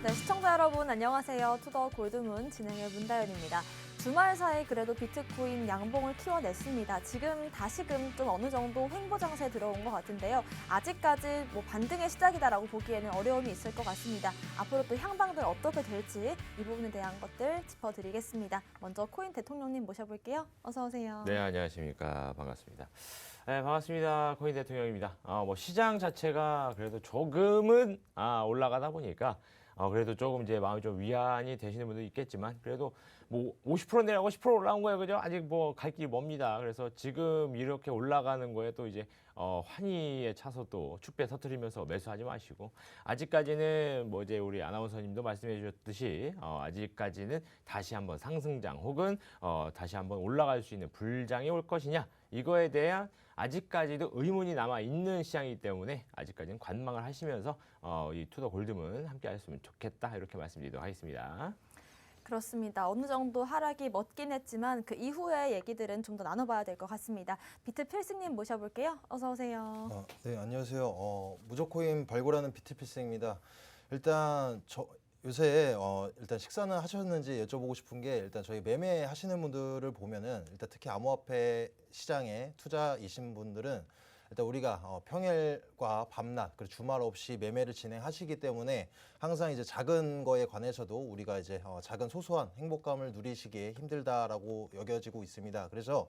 네, 시청자 여러분 안녕하세요. 투더 골드문 진행의 문다연입니다. 주말 사이 그래도 비트코인 양봉을 키워냈습니다. 지금 다시금 좀 어느 정도 횡보 장세에 들어온 것 같은데요. 아직까지 반등의 시작이다라고 보기에는 어려움이 있을 것 같습니다. 앞으로 또 향방들 어떻게 될지 이 부분에 대한 것들 짚어드리겠습니다. 먼저 코인 대통령님 모셔볼게요. 어서 오세요. 네, 안녕하십니까. 반갑습니다. 네, 반갑습니다. 코인 대통령입니다. 시장 자체가 그래도 조금은 올라가다 보니까 그래도 조금 이제 마음이 좀 위안이 되시는 분도 있겠지만 그래도 50% 내려가고 10% 올라온 거예요. 그죠? 아직 갈 길이 멉니다. 그래서 지금 이렇게 올라가는 거에 또 이제 환희에 차서 또 축배 터뜨리면서 매수하지 마시고 아직까지는 이제 우리 아나운서님도 말씀해 주셨듯이 아직까지는 다시 한번 상승장 혹은 다시 한번 올라갈 수 있는 불장이 올 것이냐 이거에 대한 아직까지도 의문이 남아 있는 시장이기 때문에 아직까지는 관망을 하시면서 이 투더 골드문 함께 하셨으면 좋겠다 이렇게 말씀드리도록 하겠습니다. 그렇습니다. 어느 정도 하락이 멎긴 했지만 그 이후의 얘기들은 좀 더 나눠봐야 될 것 같습니다. 비트필승님 모셔볼게요. 어서 오세요. 네, 안녕하세요. 무조코인 발굴하는 비트필승입니다. 일단 요새 일단 식사는 하셨는지 여쭤보고 싶은 게 일단 저희 매매하시는 분들을 보면은 일단 특히 암호화폐 시장에 투자이신 분들은 일단 우리가 평일과 밤낮 그리고 주말 없이 매매를 진행하시기 때문에 항상 이제 작은 거에 관해서도 우리가 이제 작은 소소한 행복감을 누리시기에 힘들다라고 여겨지고 있습니다. 그래서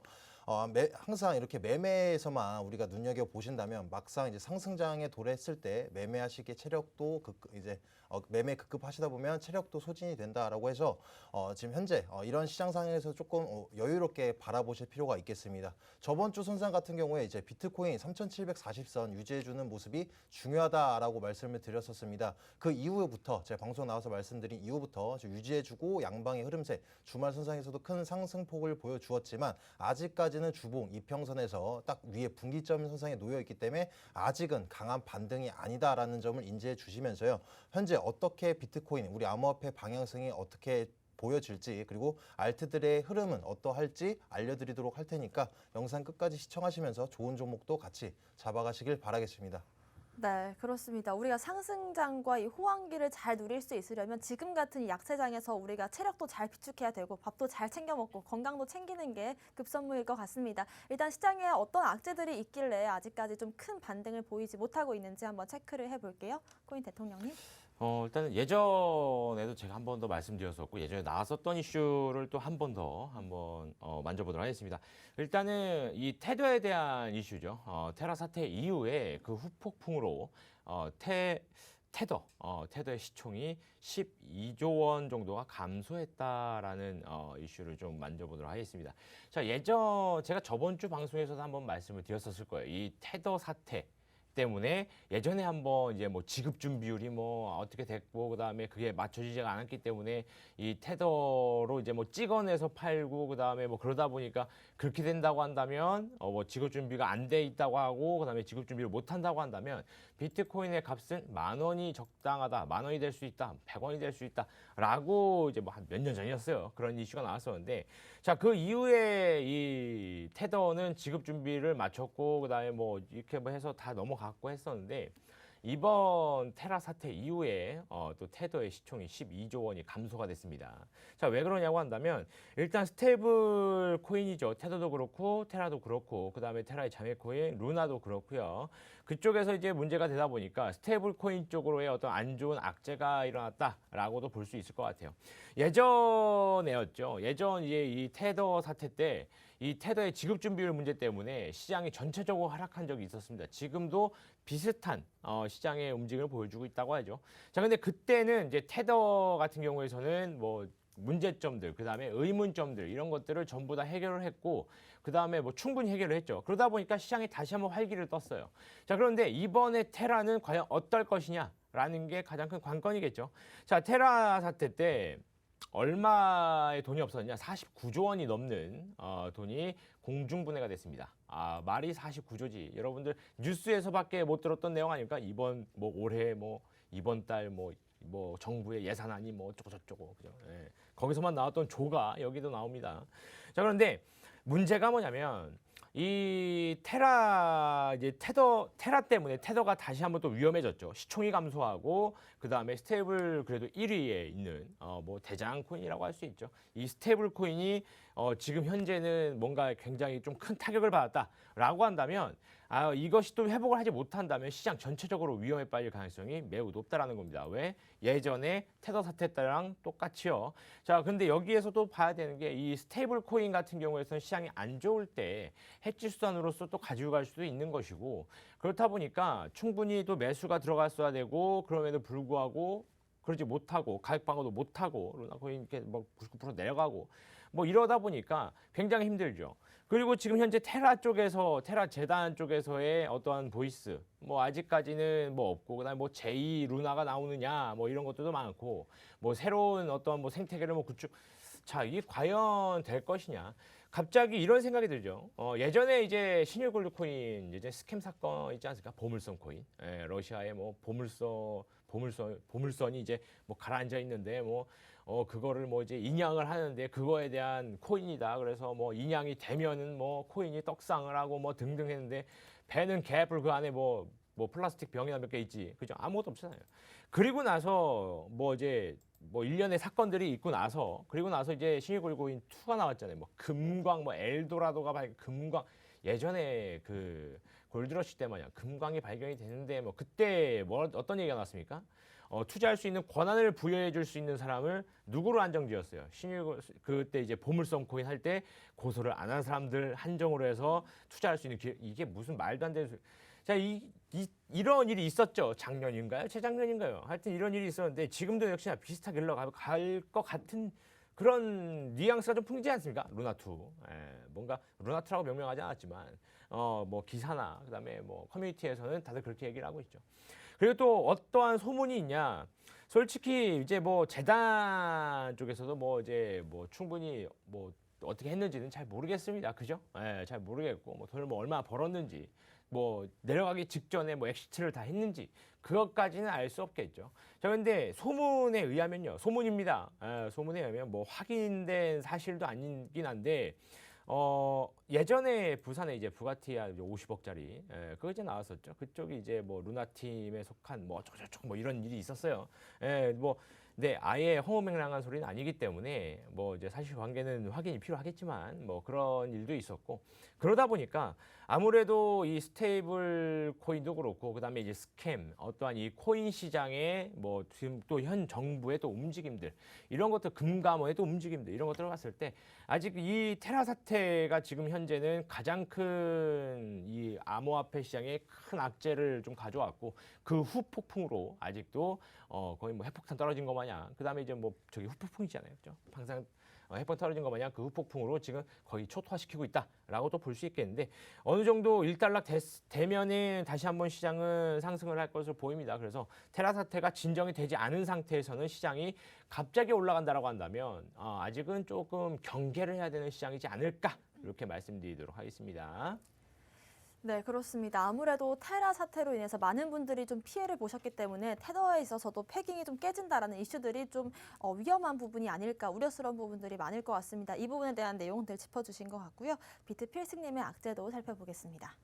항상 이렇게 매매에서만 우리가 눈여겨 보신다면 막상 이제 상승장에 도래했을 때 매매하시기에 체력도 매매 급급하시다 보면 체력도 소진이 된다라고 해서 지금 현재 이런 시장 상황에서 조금 여유롭게 바라보실 필요가 있겠습니다. 저번 주 손상 같은 경우에 이제 비트코인 3,740선 유지해주는 모습이 중요하다라고 말씀을 드렸었습니다. 그 이후부터 제가 방송 나와서 말씀드린 이후부터 유지해주고 양방의 흐름세 주말 손상에서도 큰 상승폭을 보여주었지만 아직까지는 주봉 이평선에서 딱 위에 분기점 손상에 놓여 있기 때문에 아직은 강한 반등이 아니다라는 점을 인지해 주시면서요. 현재 어떻게 비트코인 우리 암호화폐 방향성이 어떻게 보여질지 그리고 알트들의 흐름은 어떠할지 알려드리도록 할 테니까 영상 끝까지 시청하시면서 좋은 종목도 같이 잡아가시길 바라겠습니다. 네, 그렇습니다. 우리가 상승장과 이 호황기를 잘 누릴 수 있으려면 지금 같은 이 약세장에서 우리가 체력도 잘 비축해야 되고 밥도 잘 챙겨 먹고 건강도 챙기는 게 급선무일 것 같습니다. 일단 시장에 어떤 악재들이 있길래 아직까지 좀 큰 반등을 보이지 못하고 있는지 한번 체크를 해볼게요. 코인 대통령님. 일단은 예전에도 제가 한 번 더 말씀드렸었고 예전에 나왔었던 이슈를 또 한 번 더 만져보도록 하겠습니다. 일단은 이 테더에 대한 이슈죠. 테라 사태 이후에 그 후폭풍으로 테더의 시총이 12조 원 정도가 감소했다라는 이슈를 좀 만져보도록 하겠습니다. 자, 제가 저번 주 방송에서도 한번 말씀을 드렸었을 거예요. 이 테더 사태 때문에 예전에 한번 이제 지급 준비율이 어떻게 됐고 그다음에 그게 맞춰지지가 않았기 때문에 이 테더로 이제 찍어내서 팔고 그다음에 그러다 보니까 그렇게 된다고 한다면 지급 준비가 안 돼 있다고 하고 그다음에 지급 준비를 못 한다고 한다면 비트코인의 값은 10,000원이 적당하다. 10,000원이 될 수 있다. 100원이 될 수 있다라고 이제 한 몇 년 전이었어요. 그런 이슈가 나왔었는데 자, 그 이후에 이 테더는 지급 준비를 마쳤고 그다음에 이렇게 해서 다 갖고 했었는데 이번 테라 사태 이후에 또 테더의 시총이 12조 원이 감소가 됐습니다. 자, 왜 그러냐고 한다면 일단 스테이블 코인이죠. 테더도 그렇고 테라도 그렇고 그다음에 테라의 자매 코인 루나도 그렇고요. 그쪽에서 이제 문제가 되다 보니까 스테이블 코인 쪽으로의 어떤 안 좋은 악재가 일어났다라고도 볼 수 있을 것 같아요. 예전 이제 이 테더 사태 때 이 테더의 지급 준비율 문제 때문에 시장이 전체적으로 하락한 적이 있었습니다. 지금도 비슷한 시장의 움직임을 보여주고 있다고 하죠. 자, 근데 그때는 이제 테더 같은 경우에서는 문제점들, 그 다음에 의문점들 이런 것들을 전부 다 해결을 했고 그 다음에 충분히 해결을 했죠. 그러다 보니까 시장이 다시 한번 활기를 떴어요. 자, 그런데 이번에 테라는 과연 어떨 것이냐라는 게 가장 큰 관건이겠죠. 자, 테라 사태 때 얼마의 돈이 없었냐? 49조 원이 넘는 돈이 공중분해가 됐습니다. 말이 49조지. 여러분들 뉴스에서밖에 못 들었던 내용 아닙니까? 올해 이번 달 정부의 예산안이 어쩌고 저쩌고 그죠? 예. 거기서만 나왔던 조가 여기도 나옵니다. 자, 그런데 문제가 뭐냐면 이 테라 때문에 테더가 다시 한번 또 위험해졌죠. 시총이 감소하고 그 다음에 스테이블 그래도 1위에 있는 뭐 대장 코인이라고 할 수 있죠. 이 스테이블 코인이 지금 현재는 뭔가 굉장히 좀 큰 타격을 받았다라고 한다면 이것이 또 회복을 하지 못한다면 시장 전체적으로 위험에 빠질 가능성이 매우 높다라는 겁니다. 왜? 예전에 테더 사태 때랑 똑같이요. 자, 근데 여기에서 또 봐야 되는 게 이 스테이블 코인 같은 경우에서는 시장이 안 좋을 때 해지 수단으로서 또 가지고 갈 수도 있는 것이고 그렇다 보니까 충분히 또 매수가 들어갔어야 되고 그럼에도 불구하고 그러지 못하고 가격 방어도 못하고 루나 코인 이렇게 뭐 99% 내려가고 뭐 이러다 보니까 굉장히 힘들죠. 그리고 지금 현재 테라 재단 쪽에서의 어떠한 보이스 뭐 아직까지는 뭐 없고 그다음에 뭐 제2 루나가 나오느냐 뭐 이런 것들도 많고 뭐 새로운 어떤 뭐 생태계를 뭐 구축 자 이게 과연 될 것이냐 갑자기 이런 생각이 들죠. 예전에 이제 신일골드 코인 이제 스캠 사건 있지 않습니까? 보물선 코인 러시아의 뭐 보물선이 이제 뭐 가라앉아 있는데 뭐 그거를 뭐 이제 인양을 하는데 그거에 대한 코인이다. 그래서 뭐 인양이 되면은 뭐 코인이 떡상을 하고 뭐 등등 했는데 배는 개뿔 그 안에 뭐 플라스틱 병이나 몇 개 있지. 그죠? 아무것도 없잖아요. 그리고 나서 뭐 이제 뭐 일련의 사건들이 있고 나서 그리고 나서 이제 신일골드코인 2가 나왔잖아요. 뭐 금광 뭐 엘도라도가 금광 예전에 그 골드러시 때 마냥 금광이 발견이 되는데 뭐 그때 뭐 어떤 얘기가 나왔습니까? 투자할 수 있는 권한을 부여해 줄 수 있는 사람을 누구로 한정지었어요? 그때 이제 보물섬 코인 할 때 고소를 안 한 사람들 한정으로 해서 투자할 수 있는 이게 무슨 말도 안 되는 소리. 자, 이런 일이 있었죠. 작년인가요? 재작년인가요? 하여튼 이런 일이 있었는데 지금도 역시나 비슷하게 흘러갈 것 같은 그런 뉘앙스가 좀 풍기지 않습니까? 루나2. 뭔가 루나2라고 명명하지 않았지만 뭐 기사나 그다음에 뭐 커뮤니티에서는 다들 그렇게 얘기를 하고 있죠. 그리고 또 어떠한 소문이 있냐? 솔직히 이제 뭐 재단 쪽에서도 뭐 이제 뭐 충분히 뭐 어떻게 했는지는 잘 모르겠습니다. 그죠? 잘 모르겠고 뭐 돈을 뭐 얼마나 벌었는지 뭐 내려가기 직전에 뭐 엑시트를 다 했는지 그것까지는 알 수 없겠죠. 자, 근데 소문에 의하면요. 소문입니다. 소문에 의하면 뭐 확인된 사실도 아니긴 한데 예전에 부산에 이제 부가티아 50억짜리 그거 이제 나왔었죠. 그쪽이 이제 뭐 루나 팀에 속한 뭐 어쩌고저쩌고 뭐 이런 일이 있었어요. 뭐 근데 아예 허무맹랑한 소리는 아니기 때문에 뭐 이제 사실관계는 확인이 필요하겠지만 뭐 그런 일도 있었고 그러다 보니까 아무래도 이 스테이블 코인도 그렇고 그다음에 이제 스캠 어떠한 이 코인 시장의 뭐 지금 또 현 정부의 또 움직임들 이런 것들 금감원의 또 움직임들 이런 것들을 봤을 때 아직 이 테라 사태가 지금 현재는 가장 큰 이 암호화폐 시장에 큰 악재를 좀 가져왔고 그 후폭풍으로 아직도 거의 뭐 핵폭탄 떨어진 것 마냥 그다음에 이제 뭐 저기 후폭풍이잖아요. 그죠? 항상 핵폭탄 떨어진 것 마냥 그 후폭풍으로 지금 거의 초토화시키고 있다라고 또 볼 수 있겠는데 어느 정도 일단락 되면은 다시 한번 시장은 상승을 할 것으로 보입니다. 그래서 테라 사태가 진정이 되지 않은 상태에서는 시장이 갑자기 올라간다라고 한다면 아직은 조금 경계를 해야 되는 시장이지 않을까 이렇게 말씀드리도록 하겠습니다. 네, 그렇습니다. 아무래도 테라 사태로 인해서 많은 분들이 좀 피해를 보셨기 때문에 테더에 있어서도 패깅이 좀 깨진다라는 이슈들이 좀 위험한 부분이 아닐까 우려스러운 부분들이 많을 것 같습니다. 이 부분에 대한 내용들 짚어주신 것 같고요. 비트필승님의 악재도 살펴보겠습니다.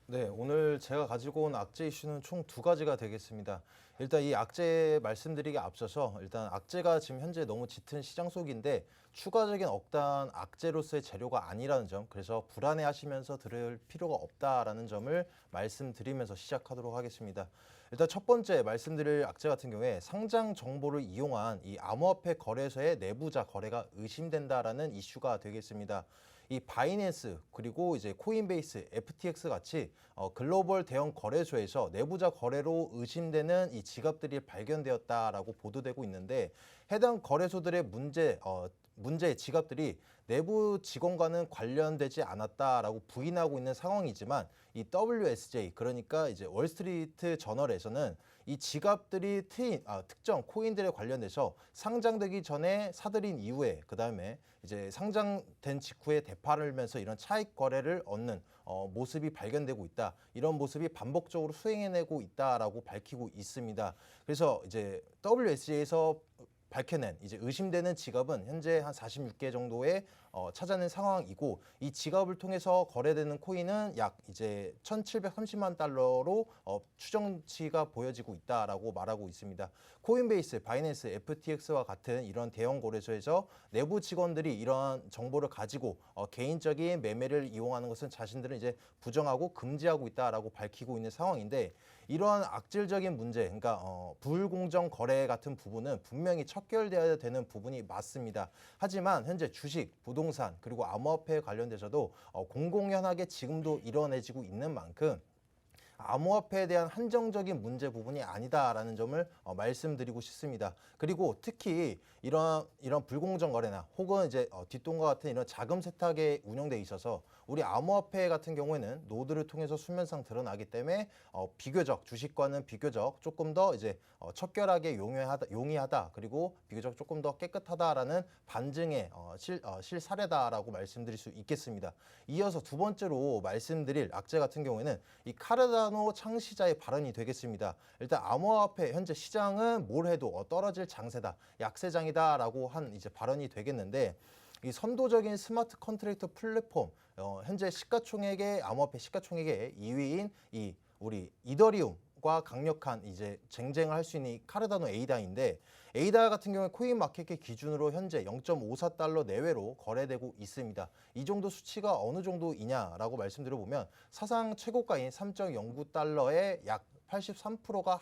네, 오늘 제가 가지고 온 악재 이슈는 총 2가지가 되겠습니다. 일단 이 악재 말씀드리기 앞서서 일단 악재가 지금 현재 너무 짙은 시장 속인데 추가적인 억단 악재로서의 재료가 아니라는 점, 그래서 불안해하시면서 들을 필요가 없다라는 점을 말씀드리면서 시작하도록 하겠습니다. 일단 첫 번째 말씀드릴 악재 같은 경우에 상장 정보를 이용한 이 암호화폐 거래소의 내부자 거래가 의심된다라는 이슈가 되겠습니다. 이 바이낸스 그리고 이제 코인베이스, FTX 같이 글로벌 대형 거래소에서 내부자 거래로 의심되는 이 지갑들이 발견되었다라고 보도되고 있는데 해당 거래소들의 문제 지갑들이 내부 직원과는 관련되지 않았다라고 부인하고 있는 상황이지만 이 WSJ 그러니까 이제 월스트리트 저널에서는 이 지갑들이 특정 코인들에 관련돼서 상장되기 전에 사들인 이후에 그다음에 이제 상장된 직후에 되팔으면서 이런 차익 거래를 얻는 모습이 발견되고 있다. 이런 모습이 반복적으로 수행해내고 있다라고 밝히고 있습니다. 그래서 이제 WSJ에서 밝혀낸 이제 의심되는 지갑은 현재 한 46개 정도의 찾아낸 상황이고 이 지갑을 통해서 거래되는 코인은 약 이제 1,730만 달러로 추정치가 보여지고 있다라고 말하고 있습니다. 코인베이스, 바이낸스, FTX와 같은 이런 대형 거래소에서 내부 직원들이 이러한 정보를 가지고 개인적인 매매를 이용하는 것은 자신들은 이제 부정하고 금지하고 있다라고 밝히고 있는 상황인데 이러한 악질적인 문제, 그러니까 불공정 거래 같은 부분은 분명히 척결되어야 되는 부분이 맞습니다. 하지만 현재 주식, 부동산 그리고 암호화폐 관련돼서도 공공연하게 지금도 이뤄내지고 있는 만큼 암호화폐에 대한 한정적인 문제 부분이 아니다라는 점을 말씀드리고 싶습니다. 그리고 특히 이런 불공정 거래나 혹은 이제 뒷돈과 같은 이런 자금 세탁에 운영돼 있어서 우리 암호화폐 같은 경우에는 노드를 통해서 수면상 드러나기 때문에 비교적 주식과는 비교적 조금 더 이제 척결하게 용이하다 그리고 비교적 조금 더 깨끗하다라는 반증의 실사례다라고 말씀드릴 수 있겠습니다. 이어서 두 번째로 말씀드릴 악재 같은 경우에는 이 카르다노 창시자의 발언이 되겠습니다. 일단 암호화폐 현재 시장은 뭘 해도 떨어질 장세다, 약세장이다라고 한 이제 발언이 되겠는데 이 선도적인 스마트 컨트랙트 플랫폼 현재 시가총액의 암호화폐 시가총액의 2위인 이 우리 이더리움과 강력한 이제 쟁쟁을 할 수 있는 이 카르다노 에이다인데 에이다 같은 경우에 코인 마켓캡 기준으로 현재 0.54달러 내외로 거래되고 있습니다. 이 정도 수치가 어느 정도이냐라고 말씀드려보면 사상 최고가인 3.09달러의 약 83%가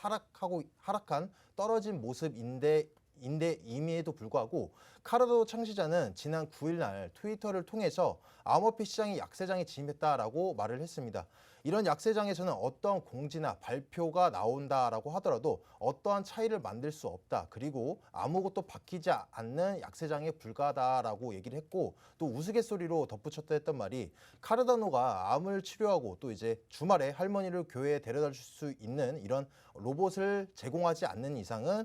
하락한 떨어진 모습인데 임에도 불구하고 카르다노 창시자는 지난 9일 날 트위터를 통해서 암호화폐 시장이 약세장에 진입했다라고 말을 했습니다. 이런 약세장에서는 어떠한 공지나 발표가 나온다라고 하더라도 어떠한 차이를 만들 수 없다. 그리고 아무것도 바뀌지 않는 약세장에 불과하다라고 얘기를 했고 또 우스갯소리로 덧붙였다 했던 말이 카르다노가 암을 치료하고 또 이제 주말에 할머니를 교회에 데려다 줄 수 있는 이런 로봇을 제공하지 않는 이상은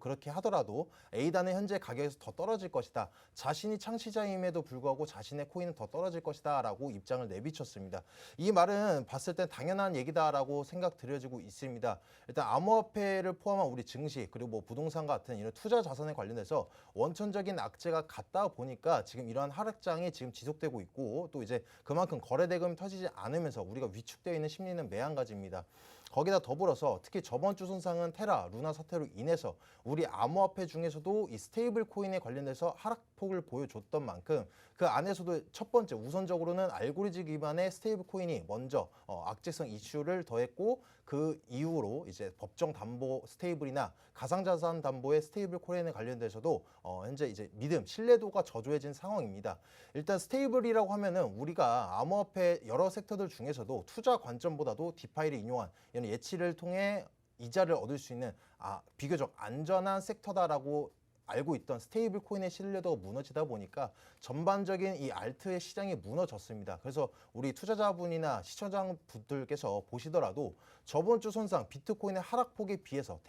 그렇게 하더라도 에이다는 현재 가격에서 더 떨어질 것이다. 자신이 창시자임에도 불구하고 자신의 코인은 더 떨어질 것이다 라고 입장을 내비쳤습니다. 이 말은 봤을 때 당연한 얘기다라고 생각드려지고 있습니다. 일단 암호화폐를 포함한 우리 증시 그리고 뭐 부동산 같은 이런 투자 자산에 관련해서 원천적인 악재가 같다 보니까 지금 이러한 하락장이 지금 지속되고 있고 또 이제 그만큼 거래 대금이 터지지 않으면서 우리가 위축되어 있는 심리는 매한가지입니다. 거기다 더불어서 특히 저번 주 손상은 테라, 루나 사태로 인해서 우리 암호화폐 중에서도 이 스테이블 코인에 관련해서 하락폭을 보여줬던 만큼 그 안에서도 첫 번째 우선적으로는 알고리즘 기반의 스테이블 코인이 먼저 악재성 이슈를 더했고 그 이후로 이제 법정 담보 스테이블이나 가상자산 담보의 스테이블 코인에 관련돼서도 현재 이제 믿음, 신뢰도가 저조해진 상황입니다. 일단 스테이블이라고 하면은 우리가 암호화폐 여러 섹터들 중에서도 투자 관점보다도 디파이를 인용한 이런 예치를 통해 이자를 얻을 수 있는 비교적 안전한 섹터다라고 알고 있던 스테이블 코인의 신뢰도가 무너지다 보니까 전반적인 이 알트의 시장이 무너졌습니다. 그래서 우리 투자자분이나 시청자분들께서 보시더라도 저번 주 손상 비트코인의 하락폭에 비해서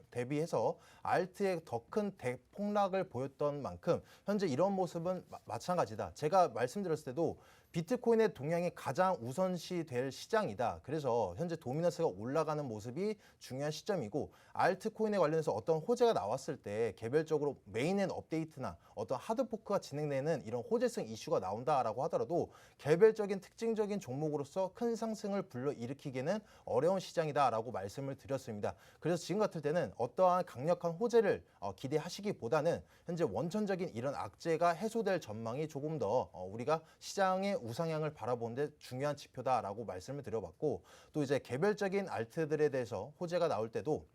대비해서 알트의 더 큰 대폭락을 보였던 만큼 현재 이런 모습은 마찬가지다. 제가 말씀드렸을 때도 비트코인의 동향이 가장 우선시 될 시장이다. 그래서 현재 도미넌스가 올라가는 모습이 중요한 시점이고 알트코인에 관련해서 어떤 호재가 나왔을 때 개별적으로 메인엔 업데이트나 어떤 하드포크가 진행되는 이런 호재성 이슈가 나온다라고 하더라도 개별적인 특징적인 종목으로서 큰 상승을 불러일으키기는 어려운 시장이다라고 말씀을 드렸습니다. 그래서 지금 같을 때는 어떠한 강력한 호재를 기대하시기보다는 현재 원천적인 이런 악재가 해소될 전망이 조금 더 우리가 시장의 우상향을 바라보는데 중요한 지표다라고 말씀을 드려봤고 또 이제 개별적인 알트들에 대해서 호재가 나올 때도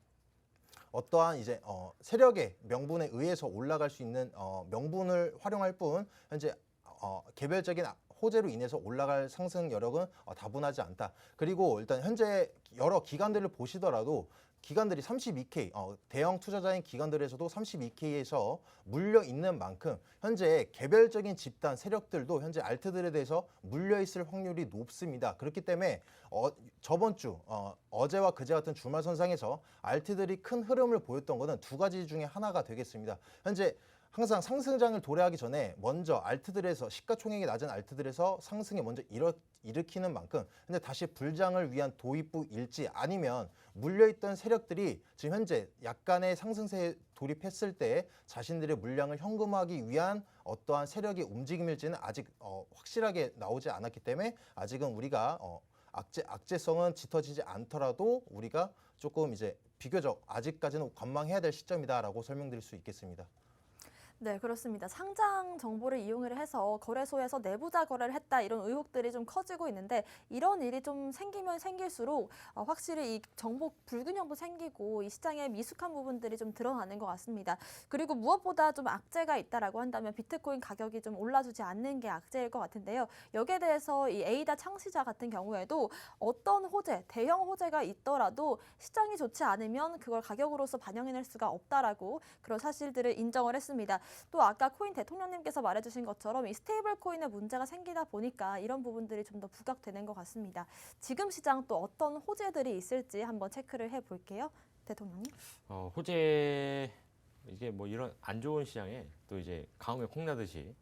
어떠한 이제 세력의 명분에 의해서 올라갈 수 있는 명분을 활용할 뿐 현재 개별적인 호재로 인해서 올라갈 상승 여력은 다분하지 않다. 그리고 일단 현재 여러 기관들을 보시더라도 기관들이 32K, 대형 투자자인 기관들에서도 32K에서 물려 있는 만큼 현재 개별적인 집단 세력들도 현재 알트들에 대해서 물려 있을 확률이 높습니다. 그렇기 때문에 저번 주 어제와 그제 같은 주말 선상에서 알트들이 큰 흐름을 보였던 것은 두 가지 중에 하나가 되겠습니다. 현재 항상 상승장을 도래하기 전에 먼저 알트들에서 시가총액이 낮은 알트들에서 상승에 먼저 일으키는 만큼 근데 다시 불장을 위한 도입부일지 아니면 물려있던 세력들이 지금 현재 약간의 상승세에 돌입했을 때 자신들의 물량을 현금화하기 위한 어떠한 세력의 움직임일지는 아직 확실하게 나오지 않았기 때문에 아직은 우리가 악재성은 짙어지지 않더라도 우리가 조금 이제 비교적 아직까지는 관망해야 될 시점이다라고 설명드릴 수 있겠습니다. 네, 그렇습니다. 상장 정보를 이용을 해서 거래소에서 내부자 거래를 했다 이런 의혹들이 좀 커지고 있는데 이런 일이 좀 생기면 생길수록 확실히 이 정보 불균형도 생기고 이 시장의 미숙한 부분들이 좀 드러나는 것 같습니다. 그리고 무엇보다 좀 악재가 있다라고 한다면 비트코인 가격이 좀 올라주지 않는 게 악재일 것 같은데요. 여기에 대해서 이 에이다 창시자 같은 경우에도 어떤 호재, 대형 호재가 있더라도 시장이 좋지 않으면 그걸 가격으로서 반영해낼 수가 없다라고 그런 사실들을 인정을 했습니다. 또 아까 코인 대통령님께서 말해주신 것처럼 이 스테이블 코인에 문제가 생기다 보니까 이런 부분들이 좀 더 부각되는 것 같습니다. 지금 시장 또 어떤 호재들이 있을지 한번 체크를 해볼게요. 대통령님. 호재 이게 뭐 이런 안 좋은 시장에 또 이제 가뭄에 콩나듯이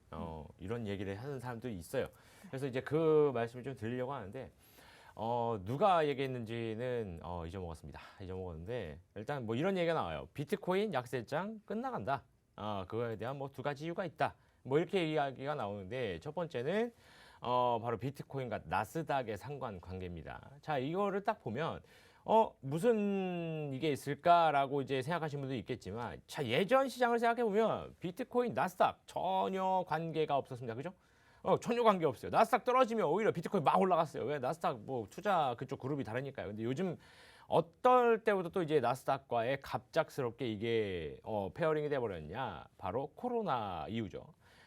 이런 얘기를 하는 사람들이 있어요. 그래서 이제 그 말씀을 좀 드리려고 하는데 누가 얘기했는지는 잊어먹었는데 일단 뭐 이런 얘기가 나와요. 비트코인 약세장 끝나간다. 그거에 대한 뭐 두 가지 이유가 있다. 뭐 이렇게 이야기가 나오는데 첫 번째는 바로 비트코인과 나스닥의 상관관계입니다. 자, 이거를 딱 보면 무슨 이게 있을까라고 이제 생각하시는 분도 있겠지만 자, 예전 시장을 생각해 보면 비트코인, 나스닥 전혀 관계가 없었습니다. 그죠? 전혀 관계 없어요. 나스닥 떨어지면 오히려 비트코인 막 올라갔어요. 왜? 나스닥 뭐 투자 그쪽 그룹이 다르니까요. 근데 요즘 어떨 때부터 또 이제 나스닥과의 갑작스럽게 이게 페어링이 돼버렸냐? 바로 코로나 이후죠.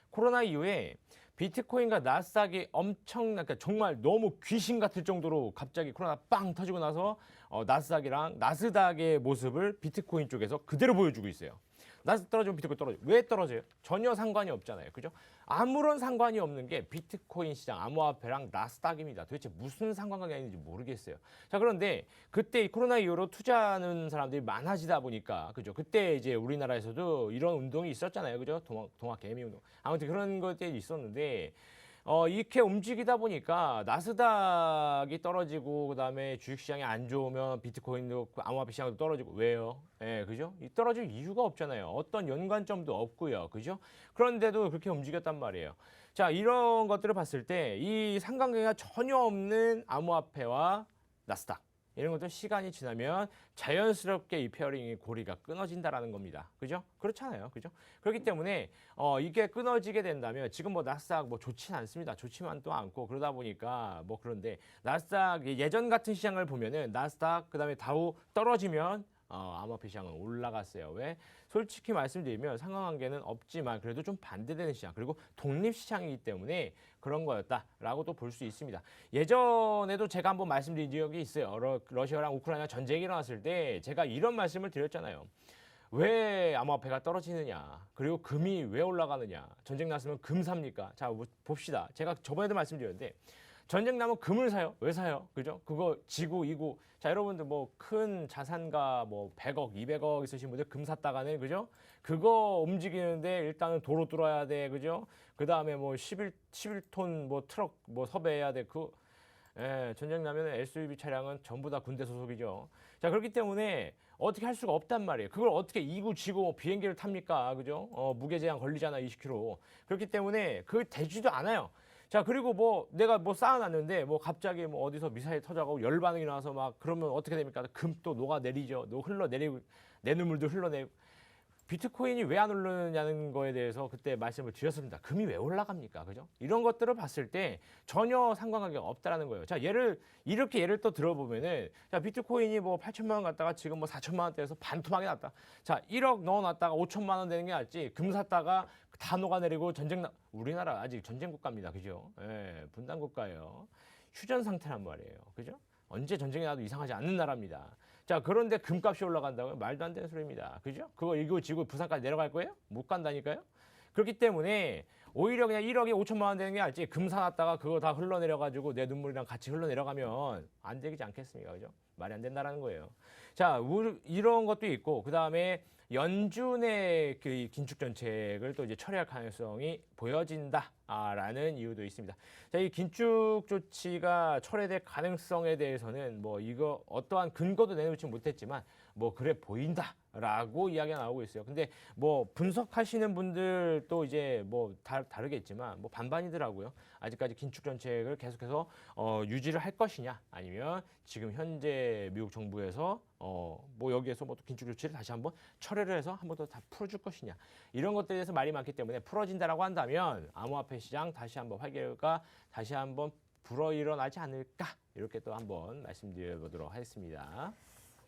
코로나 이후에 비트코인과 나스닥이 그러니까 정말 너무 귀신 같을 정도로 갑자기 코로나 빵 터지고 나서 나스닥이랑 나스닥의 모습을 비트코인 쪽에서 그대로 보여주고 있어요. 나스닥 떨어지면 비트코인 떨어져요. 왜 떨어져요? 전혀 상관이 없잖아요. 그죠? 아무런 상관이 없는 게 비트코인 시장 암호화폐랑 나스닥입니다. 도대체 무슨 상관관계가 있는지 모르겠어요. 자, 그런데 그때 코로나 이후로 투자하는 사람들이 많아지다 보니까 그죠? 그때 이제 우리나라에서도 이런 운동이 있었잖아요. 그죠? 동학 개미 운동. 아무튼 그런 것들이 있었는데 이렇게 움직이다 보니까 나스닥이 떨어지고 그다음에 주식시장이 안 좋으면 비트코인도 암호화폐 시장도 떨어지고 왜요? 예, 그죠? 떨어질 이유가 없잖아요. 어떤 연관점도 없고요. 그죠? 그런데도 그렇게 움직였단 말이에요. 자, 이런 것들을 봤을 때 이 상관관계가 전혀 없는 암호화폐와 나스닥 이런 것들 시간이 지나면 자연스럽게 이 페어링의 고리가 끊어진다라는 겁니다. 그죠? 그렇잖아요. 그죠? 그렇기 때문에 이게 끊어지게 된다면 지금 뭐 나스닥 뭐 좋지는 않습니다. 좋지만도 않고 그러다 보니까 뭐 그런데 나스닥 예전 같은 시장을 보면은 나스닥 그다음에 다우 떨어지면 암호화폐 시장은 올라갔어요. 왜? 솔직히 말씀드리면 상관관계는 없지만 그래도 좀 반대되는 시장 그리고 독립시장이기 때문에 그런 거였다라고 또 볼 수 있습니다. 예전에도 제가 한번 말씀드린 적이 있어요. 러시아랑 우크라이나 전쟁이 일어났을 때 제가 이런 말씀을 드렸잖아요. 왜 암호화폐가 떨어지느냐 그리고 금이 왜 올라가느냐 전쟁 났으면 금 삽니까? 자, 봅시다. 제가 저번에도 말씀드렸는데 전쟁 나면 금을 사요. 왜 사요? 그죠? 그거 지구, 이구. 자, 여러분들 뭐 큰 자산가 뭐 100억, 200억 있으신 분들 금 샀다가는 그죠? 그거 움직이는데 일단은 도로 뚫어야 돼. 그죠? 그다음에 뭐 11톤 뭐 트럭 뭐 섭외해야 돼. 전쟁 나면 SUV 차량은 전부 다 군대 소속이죠. 자, 그렇기 때문에 어떻게 할 수가 없단 말이에요. 그걸 어떻게 이구 지구 비행기를 탑니까? 그죠? 무게 제한 걸리잖아, 20kg. 그렇기 때문에 그 되지도 않아요. 자, 그리고 뭐 내가 뭐 쌓아놨는데 뭐 갑자기 뭐 어디서 미사일 터져가고 열 반응이 나서 막 그러면 어떻게 됩니까? 금 또 녹아내리죠. 흘러내리고 내 눈물도 흘러내리고. 비트코인이 왜 안 오르느냐는 거에 대해서 그때 말씀을 드렸습니다. 금이 왜 올라갑니까? 그죠? 이런 것들을 봤을 때 전혀 상관관계가 없다라는 거예요. 자, 이렇게 예를 또 들어보면은 자, 비트코인이 뭐 8천만 원 갔다가 지금 뭐 4천만 원대에서 반토막이 났다. 자, 1억 넣어놨다가 5천만 원 되는 게 낫지. 금 샀다가 다 녹아내리고 우리나라 아직 전쟁 국가입니다. 그죠? 예, 분단 국가예요. 휴전 상태란 말이에요. 그죠? 언제 전쟁이 나도 이상하지 않는 나라입니다. 자, 그런데 금값이 올라간다고요? 말도 안 되는 소리입니다. 그죠? 그거 이거 지구 부산까지 내려갈 거예요? 못 간다니까요? 그렇기 때문에 오히려 그냥 1억에 5천만 원 되는 게 낫지. 금 사놨다가 그거 다 흘러내려가지고 내 눈물이랑 같이 흘러내려가면 안 되지 않겠습니까? 그죠? 말이 안 된다라는 거예요. 자, 이런 것도 있고, 그 다음에 연준의 그 긴축 정책을 또 이제 철회할 가능성이 보여진다라는 이유도 있습니다. 자, 이 긴축 조치가 철회될 가능성에 대해서는 뭐 이거 어떠한 근거도 내놓지 못했지만 뭐 그래 보인다라고 이야기가 나오고 있어요. 근데 뭐 분석하시는 분들도 이제 뭐 다르겠지만 뭐 반반이더라고요. 아직까지 긴축 정책을 계속해서 유지를 할 것이냐, 아니면 지금 현재 미국 정부에서 뭐 여기에서 뭐 또 긴축 조치를 다시 한번 철회를 해서 한 번 더 다 풀어줄 것이냐, 이런 것들에 대해서 말이 많기 때문에 풀어진다라고 한다면 암호화폐 시장 다시 한번 활개가 다시 한번 불어일어나지 않을까, 이렇게 또 한번 말씀드려보도록 하겠습니다.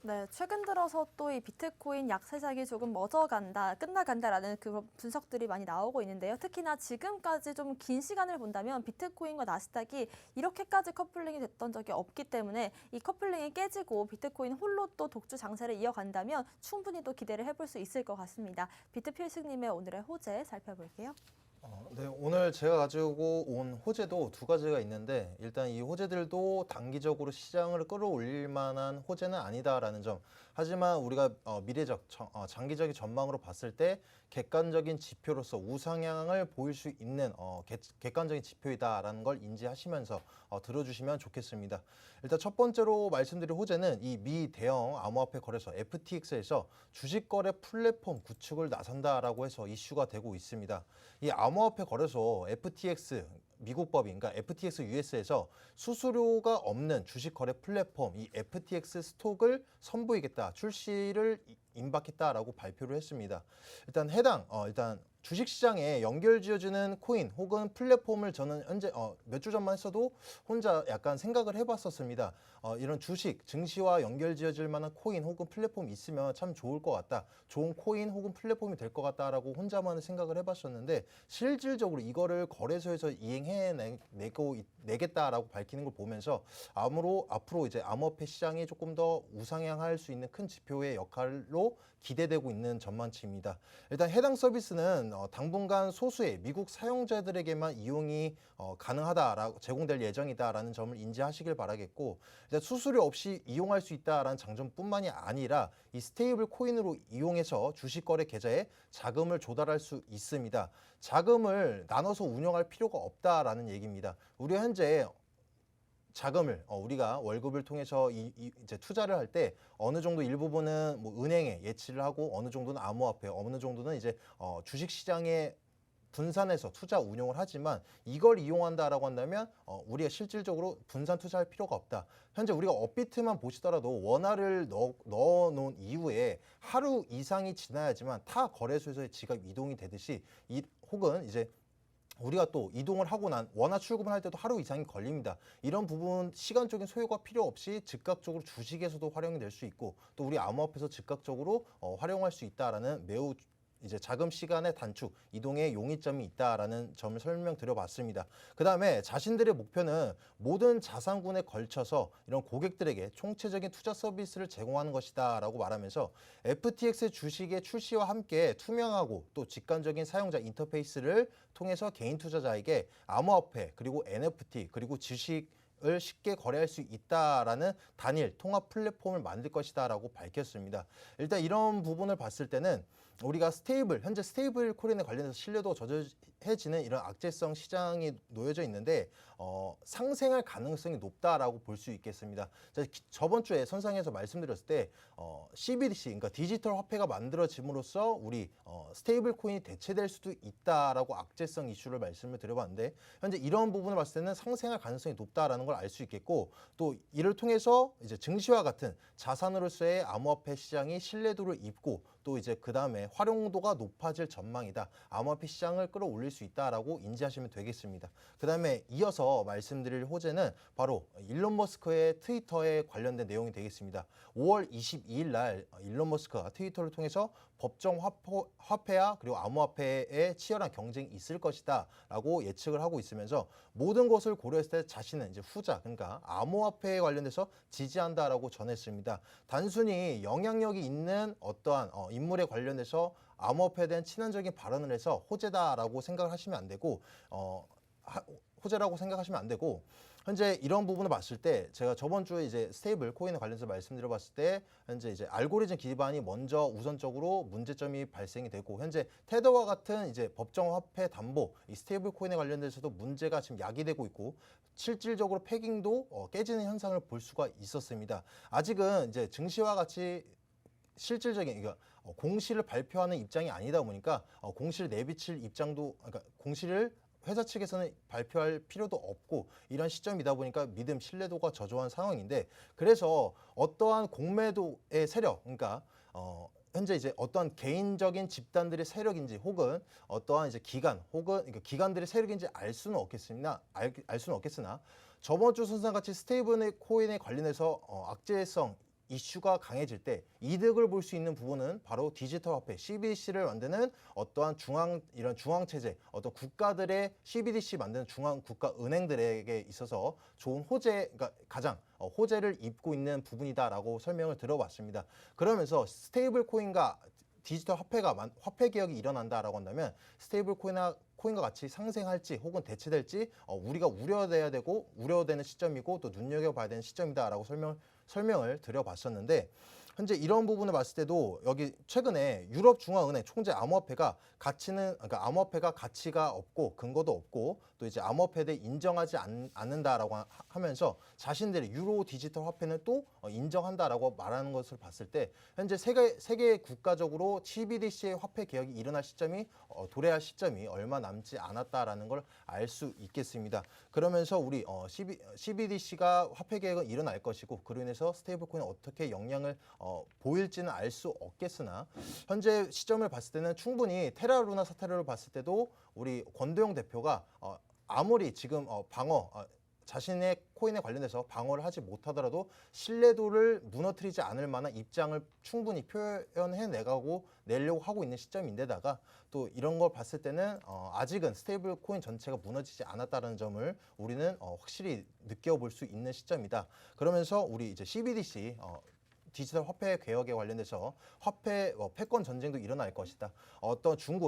네, 최근 들어서 또 이 비트코인 약세작이 조금 멎어간다, 끝나간다라는 그런 분석들이 많이 나오고 있는데요. 특히나 지금까지 좀 긴 시간을 본다면 비트코인과 나스닥이 이렇게까지 커플링이 됐던 적이 없기 때문에 이 커플링이 깨지고 비트코인 홀로 또 독주 장세를 이어간다면 충분히 또 기대를 해볼 수 있을 것 같습니다. 비트필승님의 오늘의 호재 살펴볼게요. 네, 오늘 제가 가지고 온 호재도 두 가지가 있는데, 일단 이 호재들도 단기적으로 시장을 끌어올릴 만한 호재는 아니다라는 점. 하지만 우리가 미래적, 장기적인 전망으로 봤을 때 객관적인 지표로서 우상향을 보일 수 있는 객관적인 지표이다라는 걸 인지하시면서 들어주시면 좋겠습니다. 일단 첫 번째로 말씀드릴 호재는 이 미 대형 암호화폐 거래소 FTX에서 주식거래 플랫폼 구축을 나선다라고 해서 이슈가 되고 있습니다. 이 암호화폐 거래소 FTX 미국 법인, 그러니까 FTX US에서 수수료가 없는 주식 거래 플랫폼 이 FTX 스톡을 선보이겠다, 출시를 임박했다라고 발표를 했습니다. 일단 일단 주식 시장에 연결지어주는 코인 혹은 플랫폼을 저는 현재 몇 주 전만 했어도 혼자 약간 생각을 해봤었습니다. 이런 주식, 증시와 연결지어질 만한 코인 혹은 플랫폼이 있으면 참 좋을 것 같다. 좋은 코인 혹은 플랫폼이 될 것 같다라고 혼자만의 생각을 해봤었는데, 실질적으로 이거를 거래소에서 내겠다라고 밝히는 걸 보면서 앞으로 이제 암호화폐 시장이 조금 더 우상향할 수 있는 큰 지표의 역할로 기대되고 있는 전망치입니다. 일단 해당 서비스는 당분간 소수의 미국 사용자들에게만 이용이 가능하다라고 제공될 예정이다라는 점을 인지하시길 바라겠고, 일단 수수료 없이 이용할 수 있다라는 장점뿐만이 아니라 이 스테이블 코인으로 이용해서 주식 거래 계좌에 자금을 조달할 수 있습니다. 자금을 나눠서 운영할 필요가 없다라는 얘기입니다. 우리 현재 자금을 우리가 월급을 통해서 이제 투자를 할 때 어느 정도 일부분은 뭐 은행에 예치를 하고, 어느 정도는 암호화폐, 어느 정도는 이제 주식 시장에 분산해서 투자 운용을 하지만, 이걸 이용한다라고 한다면 우리가 실질적으로 분산 투자할 필요가 없다. 현재 우리가 업비트만 보시더라도 원화를 넣어 놓은 이후에 하루 이상이 지나야지만 타 거래소에서의 지갑 이동이 되듯이, 혹은 이제 우리가 또 이동을 하고 난 원화 출금을 할 때도 하루 이상이 걸립니다. 이런 부분 시간적인 소요가 필요 없이 즉각적으로 주식에서도 활용이 될 수 있고, 또 우리 암호화폐에서 즉각적으로 활용할 수 있다라는 매우 이제 자금 시간의 단축, 이동의 용이점이 있다라는 점을 설명드려봤습니다. 그 다음에 자신들의 목표는 모든 자산군에 걸쳐서 이런 고객들에게 총체적인 투자 서비스를 제공하는 것이다라고 말하면서, FTX 주식의 출시와 함께 투명하고 또 직관적인 사용자 인터페이스를 통해서 개인 투자자에게 암호화폐, 그리고 NFT, 그리고 주식을 쉽게 거래할 수 있다라는 단일 통합 플랫폼을 만들 것이다라고 밝혔습니다. 일단 이런 부분을 봤을 때는 우리가 현재 스테이블 코인에 관련해서 신뢰도 저조해지는 이런 악재성 시장이 놓여져 있는데 상생할 가능성이 높다라고 볼 수 있겠습니다. 저번 주에 선상에서 말씀드렸을 때 CBDC, 그러니까 디지털 화폐가 만들어짐으로써 우리 스테이블 코인이 대체될 수도 있다라고 악재성 이슈를 말씀을 드려봤는데, 현재 이런 부분을 봤을 때는 상생할 가능성이 높다라는 걸 알 수 있겠고, 또 이를 통해서 이제 증시와 같은 자산으로서의 암호화폐 시장이 신뢰도를 입고, 또 이제 그 다음에 활용도가 높아질 전망이다. 암호화폐 시장을 끌어올릴 수 있다라고 인지하시면 되겠습니다. 그 다음에 이어서 말씀드릴 호재는 바로 일론 머스크의 트위터에 관련된 내용이 되겠습니다. 5월 22일 날 일론 머스크가 트위터를 통해서 법정 화폐와 그리고 암호화폐의 치열한 경쟁이 있을 것이다 라고 예측을 하고 있으면서, 모든 것을 고려했을 때 자신은 이제 후자, 그러니까 암호화폐에 관련돼서 지지한다라고 전했습니다. 단순히 영향력이 있는 어떠한 인물에 관련해서 암호화폐에 대한 친환적인 발언을 해서 호재다라고 생각을 하시면 안 되고, 호재라고 생각하시면 안 되고 현재 이런 부분을 봤을 때 제가 저번 주에 이제 스테이블 코인에 관련해서 말씀드려봤을 때 현재 이제 알고리즘 기반이 먼저 우선적으로 문제점이 발생이 되고 현재 테더와 같은 이제 법정 화폐 담보 이 스테이블 코인에 관련돼서도 문제가 지금 야기되고 있고 실질적으로 패깅도 깨지는 현상을 볼 수가 있었습니다. 아직은 이제 증시와 같이 실질적인 공시를 발표하는 입장이 아니다 보니까 공시를 내비칠 입장도 그러니까 공시를 회사 측에서는 발표할 필요도 없고 이런 시점이다 보니까 믿음 신뢰도가 저조한 상황인데 그래서 어떠한 공매도의 세력 그러니까 현재 이제 어떠한 개인적인 집단들의 세력인지 혹은 어떠한 이제 기관 혹은 그러니까 기관들의 세력인지 알 수는 없겠으나 저번 주 순상같이 스테이블 코인에 관련해서 악재성 이슈가 강해질 때 이득을 볼 수 있는 부분은 바로 디지털 화폐 CBDC를 만드는 어떠한 이런 중앙 체제, 어떤 국가들의 CBDC 만드는 중앙 국가 은행들에게 있어서 좋은 호재, 그러니까 가장 호재를 입고 있는 부분이다라고 설명을 들어봤습니다. 그러면서 스테이블 코인과 디지털 화폐 개혁이 일어난다라고 한다면 스테이블 코인과 같이 상생할지 혹은 대체될지 우리가 우려되는 시점이고 또 눈여겨봐야 되는 시점이다라고 설명을 드려봤었는데 현재 이런 부분을 봤을 때도 여기 최근에 유럽 중앙은행 총재 암호화폐가 그러니까 암호화폐가 가치가 없고 근거도 없고 또 이제 암호화폐에 대해 인정하지 않는다라고 하면서 자신들의 유로 디지털 화폐는 또 인정한다라고 말하는 것을 봤을 때 현재 세계 국가적으로 CBDC의 화폐 개혁이 일어날 시점이 도래할 시점이 얼마 남지 않았다라는 걸 알 수 있겠습니다. 그러면서 우리 CBDC가 화폐 개혁은 일어날 것이고 그로 인해서 스테이블 코인이 어떻게 영향을 보일지는 알 수 없겠으나 현재 시점을 봤을 때는 충분히 테라루나 사태를 봤을 때도 우리 권도영 대표가 아무리 지금 자신의 코인에 관련해서 방어를 하지 못하더라도 신뢰도를 무너뜨리지 않을 만한 입장을 충분히 내려고 하고 있는 시점인데다가 또 이런 걸 봤을 때는 아직은 스테이블 코인 전체가 무너지지 않았다는 점을 우리는 확실히 느껴볼 수 있는 시점이다. 그러면서 우리 이제 CBDC 디지털 화폐 개혁에 관련해서 화폐 패권 전쟁도 일어날 것이다.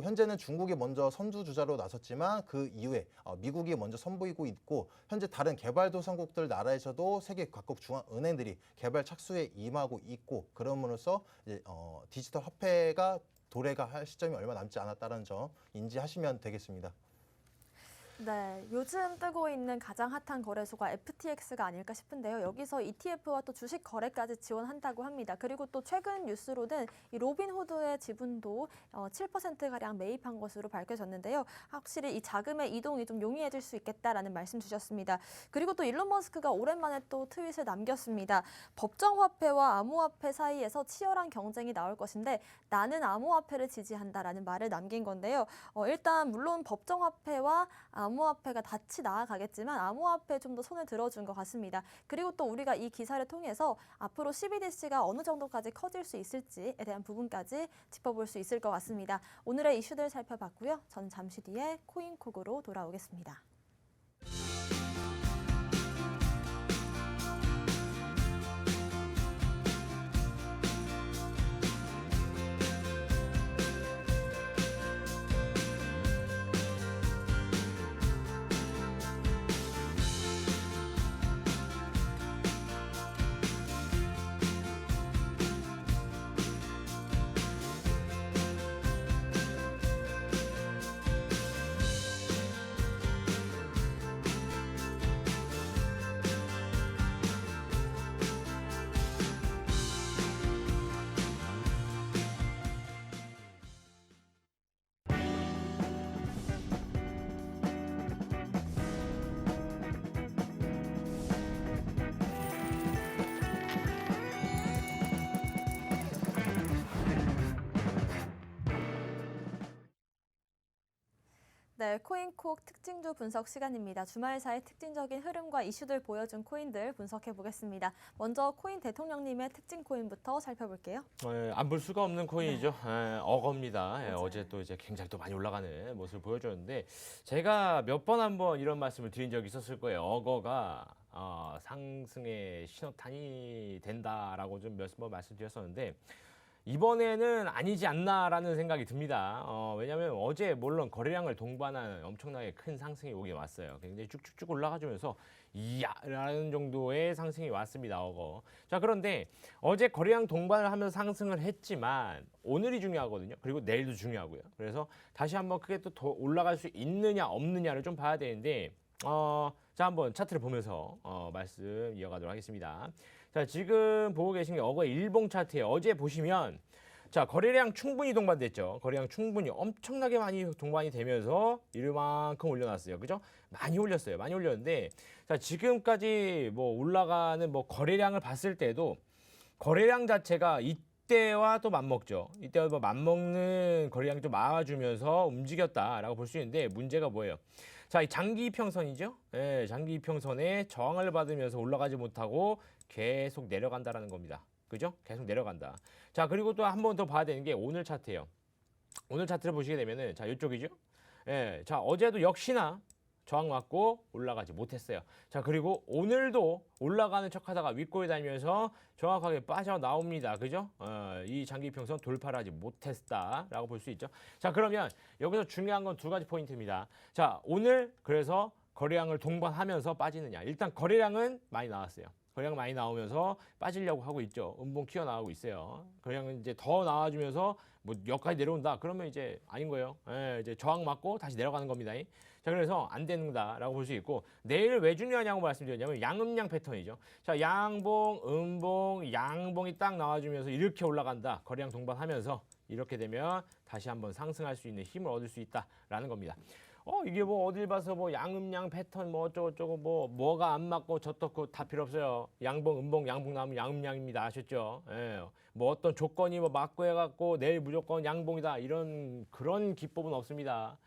현재는 중국이 먼저 선두주자로 나섰지만 그 이후에 미국이 먼저 선보이고 있고 현재 다른 개발도상국들 나라에서도 세계 각국 중앙은행들이 개발 착수에 임하고 있고 그럼으로써 이제 디지털 화폐가 도래가 할 시점이 얼마 남지 않았다는 점 인지하시면 되겠습니다. 네, 요즘 뜨고 있는 가장 핫한 거래소가 FTX가 아닐까 싶은데요. 여기서 ETF와 또 주식 거래까지 지원한다고 합니다. 그리고 또 최근 뉴스로는 이 로빈후드의 지분도 7%가량 매입한 것으로 밝혀졌는데요. 확실히 이 자금의 이동이 좀 용이해질 수 있겠다라는 말씀 주셨습니다. 그리고 또 일론 머스크가 오랜만에 또 트윗을 남겼습니다. 법정화폐와 암호화폐 사이에서 치열한 경쟁이 나올 것인데 나는 암호화폐를 지지한다라는 말을 남긴 건데요. 일단 물론 법정화폐와 암호화폐가 같이 나아가겠지만 암호화폐에 좀 더 손을 들어준 것 같습니다. 그리고 또 우리가 이 기사를 통해서 앞으로 CBDC가 어느 정도까지 커질 수 있을지에 대한 부분까지 짚어볼 수 있을 것 같습니다. 오늘의 이슈들 살펴봤고요. 저는 잠시 뒤에 코인콕으로 돌아오겠습니다. 네, 코인콕 특징주 분석 시간입니다. 주말 사이 특징적인 흐름과 이슈들 보여준 코인들 분석해 보겠습니다. 먼저 코인 대통령님의 특징 코인부터 살펴볼게요. 안 볼 수가 없는 코인이죠. 어거입니다. 맞아요. 어제 또 이제 굉장히 또 많이 올라가는 모습을 보여줬는데 제가 몇 번 한번 이런 말씀을 드린 적이 있었을 거예요. 어거가 상승의 신호탄이 된다라고 좀 몇 번 말씀드렸었는데 이번에는 아니지 않나라는 생각이 듭니다. 왜냐하면 어제 물론 거래량을 동반한 엄청나게 큰 상승이 오긴 왔어요. 굉장히 쭉쭉쭉 올라가주면서 이야라는 정도의 상승이 왔습니다. 자, 그런데 어제 거래량 동반을 하면서 상승을 했지만 오늘이 중요하거든요. 그리고 내일도 중요하고요. 그래서 다시 한번 크게 또 더 올라갈 수 있느냐 없느냐를 좀 봐야 되는데 자, 한번 차트를 보면서 말씀 이어가도록 하겠습니다. 자, 지금 보고 계신 게 어거 일봉 차트예요. 어제 보시면 자, 거래량 충분히 동반됐죠. 거래량 충분히 엄청나게 많이 동반이 되면서 이만큼 올려놨어요. 그죠? 많이 올렸어요. 많이 올렸는데 자, 지금까지 뭐 올라가는 뭐 거래량을 봤을 때도 거래량 자체가 이때와 또 맞먹죠. 이때와 뭐 맞먹는 거래량이 좀 막아주면서 움직였다라고 볼 수 있는데 문제가 뭐예요? 자, 이 장기 이평선이죠. 예, 장기 이평선에 저항을 받으면서 올라가지 못하고 계속 내려간다라는 겁니다. 그죠? 계속 내려간다. 자, 그리고 또 한 번 더 봐야 되는 게 오늘 차트예요. 오늘 차트를 보시게 되면은 자, 이쪽이죠. 예, 자, 어제도 역시나 저항 맞고 올라가지 못했어요. 자, 그리고 오늘도 올라가는 척하다가 윗골 다니면서 정확하게 빠져나옵니다. 그죠? 이 장기 평선 돌파를 하지 못했다라고 볼 수 있죠. 자, 그러면 여기서 중요한 건 두 가지 포인트입니다. 자, 오늘 그래서 거래량을 동반하면서 빠지느냐. 일단 거래량은 많이 나왔어요. 거래량 많이 나오면서 빠지려고 하고 있죠. 음봉 튀어 나오고 있어요. 거래량은 이제 더 나와주면서 뭐 여기까지 내려온다. 그러면 이제 아닌 거예요. 예, 이제 저항 맞고 다시 내려가는 겁니다. 자, 그래서 안 되는다라고 볼 수 있고 내일 왜 중요하냐고 말씀드렸냐면 양음양 패턴이죠. 자, 양봉, 음봉, 양봉이 딱 나와주면서 이렇게 올라간다. 거래량 동반하면서 이렇게 되면 다시 한번 상승할 수 있는 힘을 얻을 수 있다라는 겁니다. 이게 뭐 어딜 봐서 뭐 양음양 패턴 뭐 어쩌고저쩌고 뭐가 안 맞고 저떻고 다 필요 없어요. 양봉, 음봉, 양봉 나오면 양음양입니다. 아셨죠? 예. 뭐 어떤 조건이 뭐 맞고 해갖고 내일 무조건 양봉이다 이런 그런 기법은 없습니다.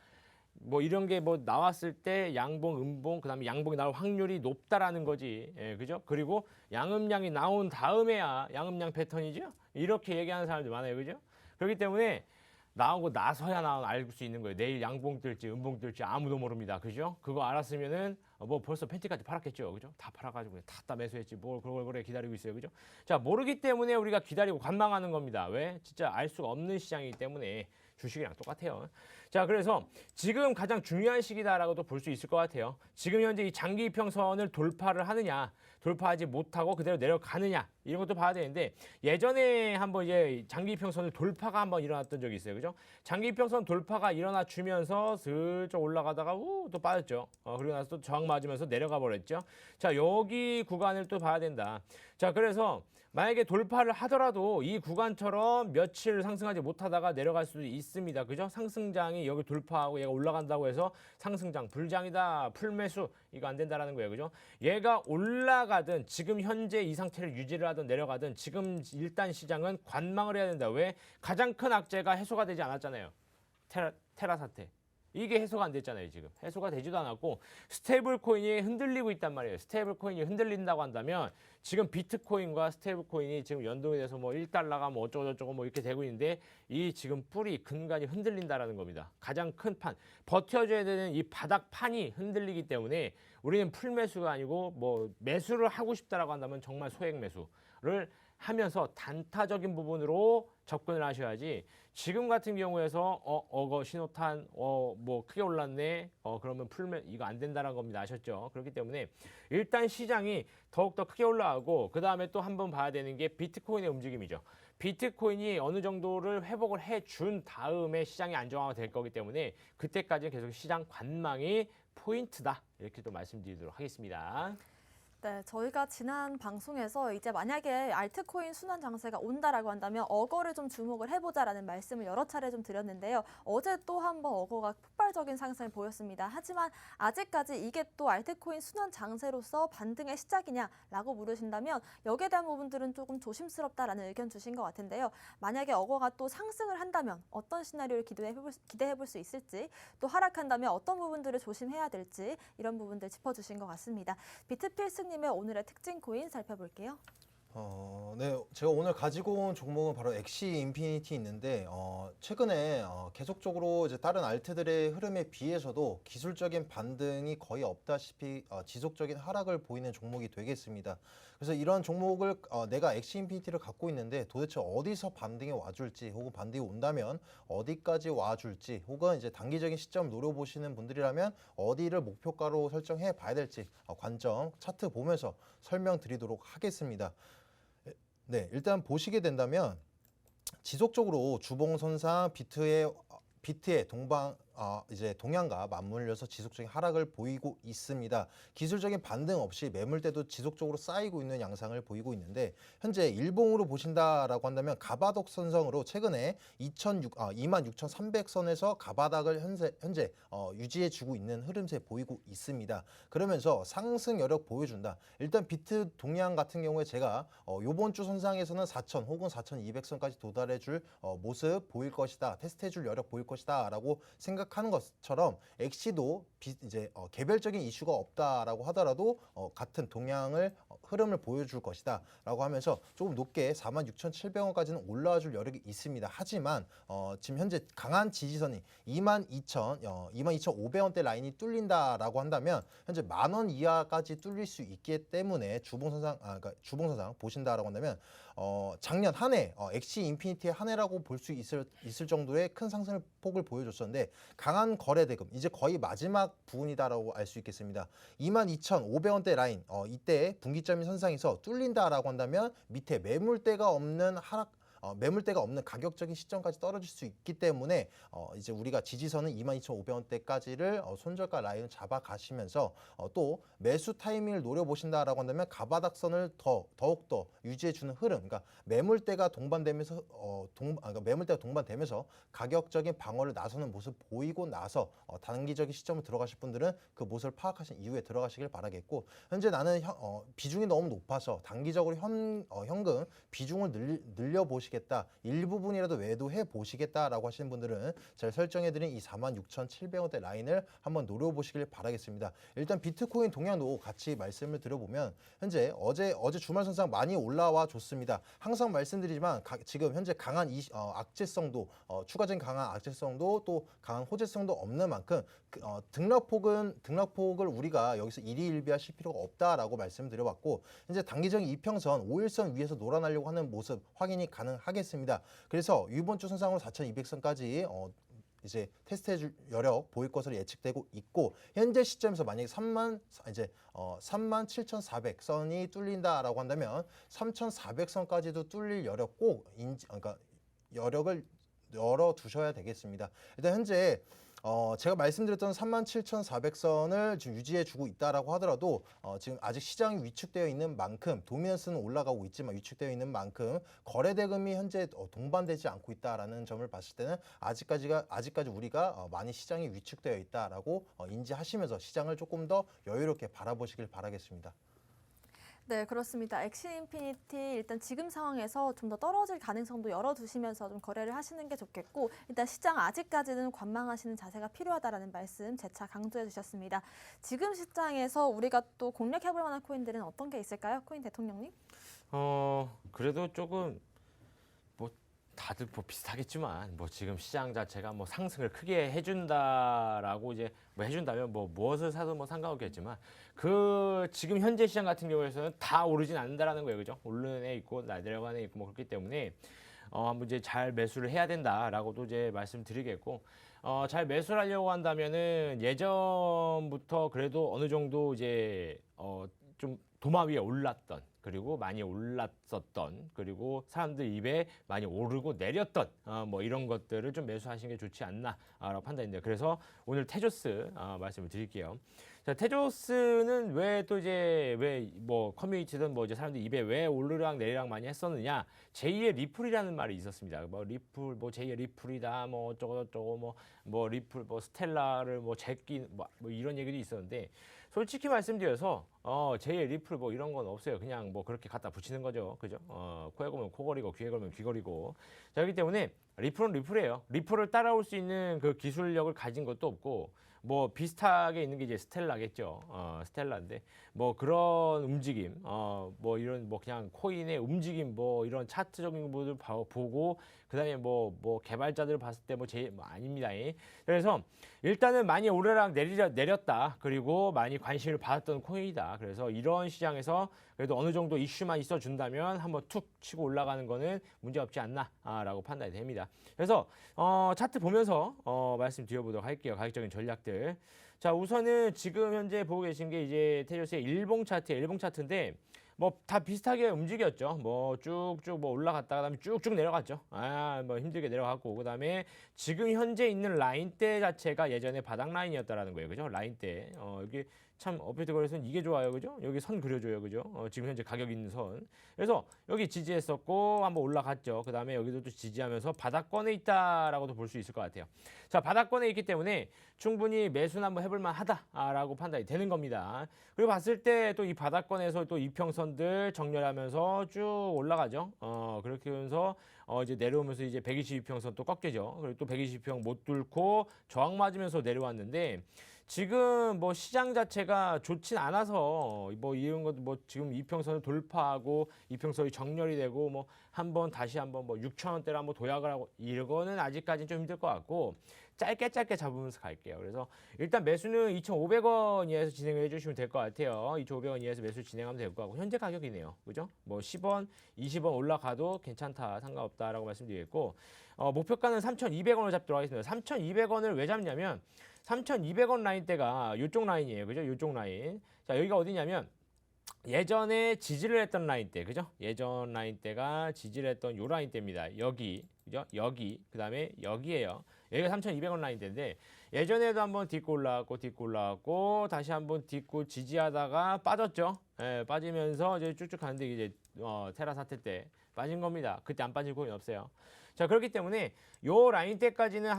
뭐 이런 게 뭐 나왔을 때 양봉, 음봉, 그다음에 양봉이 나올 확률이 높다라는 거지. 예, 그죠? 그리고 양음양이 나온 다음에야 양음양 패턴이죠. 이렇게 얘기하는 사람들 많아요. 그죠? 그렇기 때문에 나오고 나서야 알 수 있는 거예요. 내일 양봉 뜰지 음봉 뜰지 아무도 모릅니다. 그죠? 그거 알았으면은 뭐 벌써 팬티까지 팔았겠죠. 그죠? 다 팔아가지고 그냥 다 매수했지. 뭘 그걸 기다리고 있어요. 그죠? 자, 모르기 때문에 우리가 기다리고 관망하는 겁니다. 왜? 진짜 알 수가 없는 시장이기 때문에 주식이랑 똑같아요. 자, 그래서 지금 가장 중요한 시기다라고도 볼 수 있을 것 같아요. 지금 현재 이 장기 이평선을 돌파를 하느냐, 돌파하지 못하고 그대로 내려가느냐 이런 것도 봐야 되는데 예전에 한번 이제 장기 이평선을 돌파가 한번 일어났던 적이 있어요. 그죠? 장기 이평선 돌파가 일어나 주면서 슬쩍 올라가다가 또 빠졌죠. 그리고 나서 또 저항 맞으면서 내려가 버렸죠. 자, 여기 구간을 또 봐야 된다. 자, 그래서 만약에 돌파를 하더라도 이 구간처럼 며칠 상승하지 못하다가 내려갈 수도 있습니다. 그죠? 상승장이 여기 돌파하고 얘가 올라간다고 해서 상승장 불장이다, 풀매수 이거 안 된다라는 거예요. 그죠? 얘가 올라가든 지금 현재 이 상태를 유지를 하든 내려가든 지금 일단 시장은 관망을 해야 된다. 왜? 가장 큰 악재가 해소가 되지 않았잖아요. 테라 사태. 이게 해소가 안 됐잖아요. 지금 해소가 되지도 않았고 스테이블 코인이 흔들리고 있단 말이에요. 스테이블 코인이 흔들린다고 한다면 지금 비트코인과 스테이블 코인이 지금 연동이 돼서 뭐 1달러가 뭐 어쩌고저쩌고 뭐 이렇게 되고 있는데 이 지금 뿌리 근간이 흔들린다라는 겁니다. 가장 큰 판, 버텨줘야 되는 이 바닥판이 흔들리기 때문에 우리는 풀매수가 아니고 뭐 매수를 하고 싶다라고 한다면 정말 소액 매수를 하면서 단타적인 부분으로 접근을 하셔야지 지금 같은 경우에서 어거 신호탄 뭐 크게 올랐네 그러면 풀면 이거 안 된다는 겁니다. 아셨죠? 그렇기 때문에 일단 시장이 더욱더 크게 올라가고 그 다음에 또 한번 봐야 되는 게 비트코인의 움직임이죠. 비트코인이 어느 정도를 회복을 해준 다음에 시장이 안정화가 될 거기 때문에 그때까지 계속 시장 관망이 포인트다 이렇게 또 말씀드리도록 하겠습니다. 네, 저희가 지난 방송에서 이제 만약에 알트코인 순환 장세가 온다라고 한다면 어거를 좀 주목을 해보자라는 말씀을 여러 차례 좀 드렸는데요. 어제 또 한번 어거가 폭발적인 상승을 보였습니다. 하지만 아직까지 이게 또 알트코인 순환 장세로서 반등의 시작이냐라고 물으신다면 여기에 대한 부분들은 조금 조심스럽다라는 의견 주신 것 같은데요. 만약에 어거가 또 상승을 한다면 어떤 시나리오를 기대해볼 수 있을지 또 하락한다면 어떤 부분들을 조심해야 될지 이런 부분들 짚어주신 것 같습니다. 비트필승 님의 오늘의 특징 코인 살펴볼게요. 네, 제가 오늘 가지고 온 종목은 바로 엑시 인피니티 있는데 최근에 계속적으로 이제 다른 알트들의 흐름에 비해서도 기술적인 반등이 거의 없다시피 지속적인 하락을 보이는 종목이 되겠습니다. 그래서 이런 종목을 내가 엑시 인피니티를 갖고 있는데 도대체 어디서 반등이 와줄지 혹은 반등이 온다면 어디까지 와줄지 혹은 이제 단기적인 시점을 노려보시는 분들이라면 어디를 목표가로 설정해 봐야 될지 관점 차트 보면서 설명드리도록 하겠습니다. 네, 일단 보시게 된다면 지속적으로 주봉 선상 비트의 이제 동향과 맞물려서 지속적인 하락을 보이고 있습니다. 기술적인 반등 없이 매물대도 지속적으로 쌓이고 있는 양상을 보이고 있는데 현재 일봉으로 보신다라고 한다면 가바독 선성으로 최근에 26,300선에서 가바닥을 현재 유지해주고 있는 흐름세 보이고 있습니다. 그러면서 상승 여력 보여준다. 일단 비트 동향 같은 경우에 제가 요번 주 선상에서는 4,000 혹은 4,200선까지 도달해줄 모습 보일 것이다. 테스트해줄 여력 보일 것이다라고 생각하는 것처럼 엑시도 이제 개별적인 이슈가 없다라고 하더라도 같은 동향을 흐름을 보여줄 것이다라고 하면서 조금 높게 46,700원까지는 올라와줄 여력이 있습니다. 하지만 지금 현재 강한 지지선이 22,500원대 라인이 뚫린다라고 한다면 현재 10,000원 이하까지 뚫릴 수 있기 때문에 그러니까 주봉선상 보신다라고 한다면 작년 한 해 엑시 인피니티의 한 해라고 볼 수 있을 정도의 큰 상승 폭을 보여줬었는데 강한 거래 대금 이제 거의 마지막 부분이다라고 알 수 있겠습니다. 22,500원대 라인 이때 분기점인 선상에서 뚫린다라고 한다면 밑에 매물대가 없는 가격적인 시점까지 떨어질 수 있기 때문에 이제 우리가 지지선은 22,500원대까지를 손절가 라인을 잡아가시면서 또 매수 타이밍을 노려보신다라고 한다면 가바닥선을 더욱더 유지해주는 흐름, 그러니까 매물대가 동반되면서 가격적인 방어를 나서는 모습 보이고 나서 단기적인 시점을 들어가실 분들은 그 모습을 파악하신 이후에 들어가시길 바라겠고 현재 나는 비중이 너무 높아서 단기적으로 현금 비중을 늘려보시겠다. 일부분이라도 매도해 보시겠다라고 하시는 분들은 제가 설정해드린 이 46,700원대 라인을 한번 노려보시길 바라겠습니다. 일단 비트코인 동향도 같이 말씀을 드려보면 현재 어제 주말 선상 많이 올라와 줬습니다. 항상 말씀드리지만 지금 현재 강한 악재성도 추가적인 강한 악재성도 또 강한 호재성도 없는 만큼 등락폭을 우리가 여기서 일희일비하실 필요가 없다라고 말씀드려봤고 현재 단기적인 이평선 5일선 위에서 놀아나려고 하는 모습 확인이 가능하겠습니다. 그래서 이번 주 선상으로 4,200선까지 이제 테스트해줄 여력 보일 것으로 예측되고 있고 현재 시점에서 만약에 37,400선이 뚫린다라고 한다면 3,400선까지도 뚫릴 여력 그러니까 여력을 열어두셔야 되겠습니다. 일단 현재 제가 말씀드렸던 37,400선을 지금 유지해주고 있다라고 하더라도 지금 아직 시장이 위축되어 있는 만큼 도미넌스는 올라가고 있지만 위축되어 있는 만큼 거래 대금이 현재 동반되지 않고 있다라는 점을 봤을 때는 아직까지 우리가 많이 시장이 위축되어 있다라고 인지하시면서 시장을 조금 더 여유롭게 바라보시길 바라겠습니다. 네, 그렇습니다. 엑시 인피니티 일단 지금 상황에서 좀 더 떨어질 가능성도 열어두시면서 좀 거래를 하시는 게 좋겠고 일단 시장 아직까지는 관망하시는 자세가 필요하다라는 말씀 재차 강조해 주셨습니다. 지금 시장에서 우리가 또 공략해볼 만한 코인들은 어떤 게 있을까요? 코인 대통령님? 그래도 조금 뭐 다들 뭐 비슷하겠지만 뭐 지금 시장 자체가 뭐 상승을 크게 해준다라고 이제 뭐 해준다면 뭐 무엇을 사도 뭐 상관없겠지만 그 지금 현재 시장 같은 경우에서는 다 오르진 않는다라는 거예요, 그죠? 오르는 애 있고 내려가는 애 있고 뭐 그렇기 때문에 한번 이제 잘 매수를 해야 된다라고도 이제 말씀드리겠고 잘 매수를 하려고 한다면은 예전부터 그래도 어느 정도 이제 좀 도마 위에 올랐던 그리고 많이 올랐었던 그리고 사람들 입에 많이 오르고 내렸던 뭐 이런 것들을 좀 매수하시는 게 좋지 않나라고 판단입니다. 그래서 오늘 테조스 말씀을 드릴게요. 자, 테조스는 왜 또 이제 왜 뭐 커뮤니티든 뭐 이제 사람들 입에 왜 오르락 내리락 많이 했었느냐? 제2의 리플이라는 말이 있었습니다. 뭐 리플 뭐 제2의 리플이다 뭐 어쩌고 뭐 리플 뭐 스텔라를 뭐 제끼 뭐 이런 얘기도 있었는데 솔직히 말씀드려서 제2의 리플 뭐 이런 건 없어요. 그냥 뭐 그렇게 갖다 붙이는 거죠. 그죠? 코에 걸면 코걸이고 귀에 걸면 귀걸이고. 자, 그렇기 때문에 리플은 리플이에요. 리플을 따라올 수 있는 그 기술력을 가진 것도 없고 뭐 비슷하게 있는 게 이제 스텔라겠죠. 스텔라인데 뭐 그런 움직임, 뭐 이런 뭐 그냥 코인의 움직임, 뭐 이런 차트적인 것들 보고 그다음에 뭐 개발자들 봤을 때 뭐 아닙니다. 그래서 일단은 많이 오르락 내렸다. 그리고 많이 관심을 받았던 코인이다. 그래서 이런 시장에서 그래도 어느 정도 이슈만 있어 준다면 한번 툭 치고 올라가는 거는 문제 없지 않나라고 판단이 됩니다. 그래서 차트 보면서 말씀드려보도록 할게요. 가격적인 전략들. 자, 우선은 지금 현재 보고 계신 게 이제 테조스의 일봉 차트인데 뭐 다 비슷하게 움직였죠. 뭐 쭉쭉 뭐 올라갔다가 그다음에 쭉쭉 내려갔죠. 뭐 힘들게 내려갔고 그다음에 지금 현재 있는 라인대 자체가 예전에 바닥 라인이었다라는 거예요. 그죠? 라인대. 여기 참 업데이트 거래소는 이게 좋아요. 그죠? 여기 선 그려줘요. 그죠? 지금 현재 가격 있는 선. 그래서 여기 지지했었고 한번 올라갔죠. 그다음에 여기도 또 지지하면서 바닥권에 있다라고도 볼 수 있을 것 같아요. 자, 바닥권에 있기 때문에 충분히 매수는 한번 해볼 만하다라고 판단이 되는 겁니다. 그리고 봤을 때 또 이 바닥권에서 또 이평선들 정렬하면서 쭉 올라가죠. 그렇게 하면서 이제 내려오면서 이제 122평선 또 꺾이죠. 그리고 또 122평 못 뚫고 저항 맞으면서 내려왔는데 지금 뭐 시장 자체가 좋진 않아서 뭐 이런 것도 뭐 지금 이평선을 돌파하고 이평선이 정렬이 되고 뭐 한번 다시 한번 뭐 6,000원대로 한번 도약을 하고 이거는 아직까지는 좀 힘들 것 같고 짧게 잡으면서 갈게요. 그래서 일단 매수는 2,500원 이하에서 진행을 해주시면 될 것 같아요. 2,500원 이하에서 매수 진행하면 될 것 같고 현재 가격이네요. 그죠? 뭐 10원, 20원 올라가도 괜찮다, 상관없다라고 말씀드리겠고 목표가는 3,200원을 잡도록 하겠습니다. 3,200원을 왜 잡냐면 3,200원 라인대가 이쪽 라인이에요. 그죠? 이쪽 라인. 자, 여기가 어디냐면 예전에 지지를 했던 라인대. 그죠? 예전 라인대가 지지를 했던 요 라인대입니다. 여기. 그죠? 여기. 그다음에 여기예요. 여기가 3,200원 라인대인데 예전에도 한번 딛고 올라왔고 다시 한번 딛고 지지하다가 빠졌죠. 예, 빠지면서 이제 쭉쭉 가는데 이제 테라 사태 때 빠진 겁니다. 그때 안 빠진 코인 없어요. 자, 그렇기 때문에 요 라인 때까지는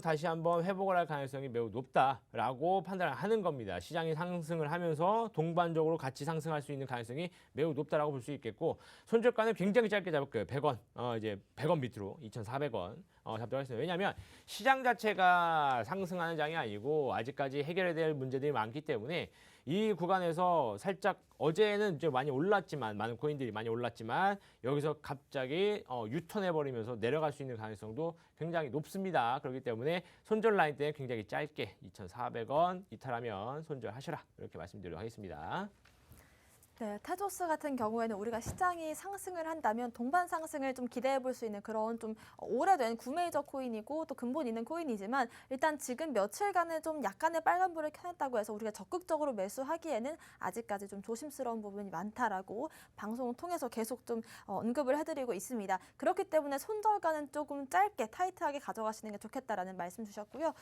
다시 한번 회복을 할 가능성이 매우 높다라고 판단을 하는 겁니다. 시장이 상승을 하면서 동반적으로 같이 상승할 수 있는 가능성이 매우 높다라고 볼 수 있겠고 손절가는 굉장히 짧게 잡을 거예요. 100원. 이제 100원 밑으로 2,400원 잡도록 하겠습니다. 왜냐하면 시장 자체가 상승하는 장이 아니고 아직까지 해결해야 될 문제들이 많기 때문에 이 구간에서 살짝 어제는 이제 많이 올랐지만 많은 코인들이 많이 올랐지만 여기서 갑자기 유턴해버리면서 내려갈 수 있는 가능성도 굉장히 높습니다. 그렇기 때문에 손절 라인 때는 굉장히 짧게 2,400원 이탈하면 손절하셔라 이렇게 말씀드리도록 하겠습니다. 네, 테조스 같은 경우에는 우리가 시장이 상승을 한다면 동반 상승을 좀 기대해 볼 수 있는 그런 좀 오래된 구메이저 코인이고 또 근본 있는 코인이지만 일단 지금 며칠간은 좀 약간의 빨간불을 켜냈다고 해서 우리가 적극적으로 매수하기에는 아직까지 좀 조심스러운 부분이 많다라고 방송을 통해서 계속 좀 언급을 해드리고 있습니다. 그렇기 때문에 손절가는 조금 짧게 타이트하게 가져가시는 게 좋겠다라는 말씀 주셨고요.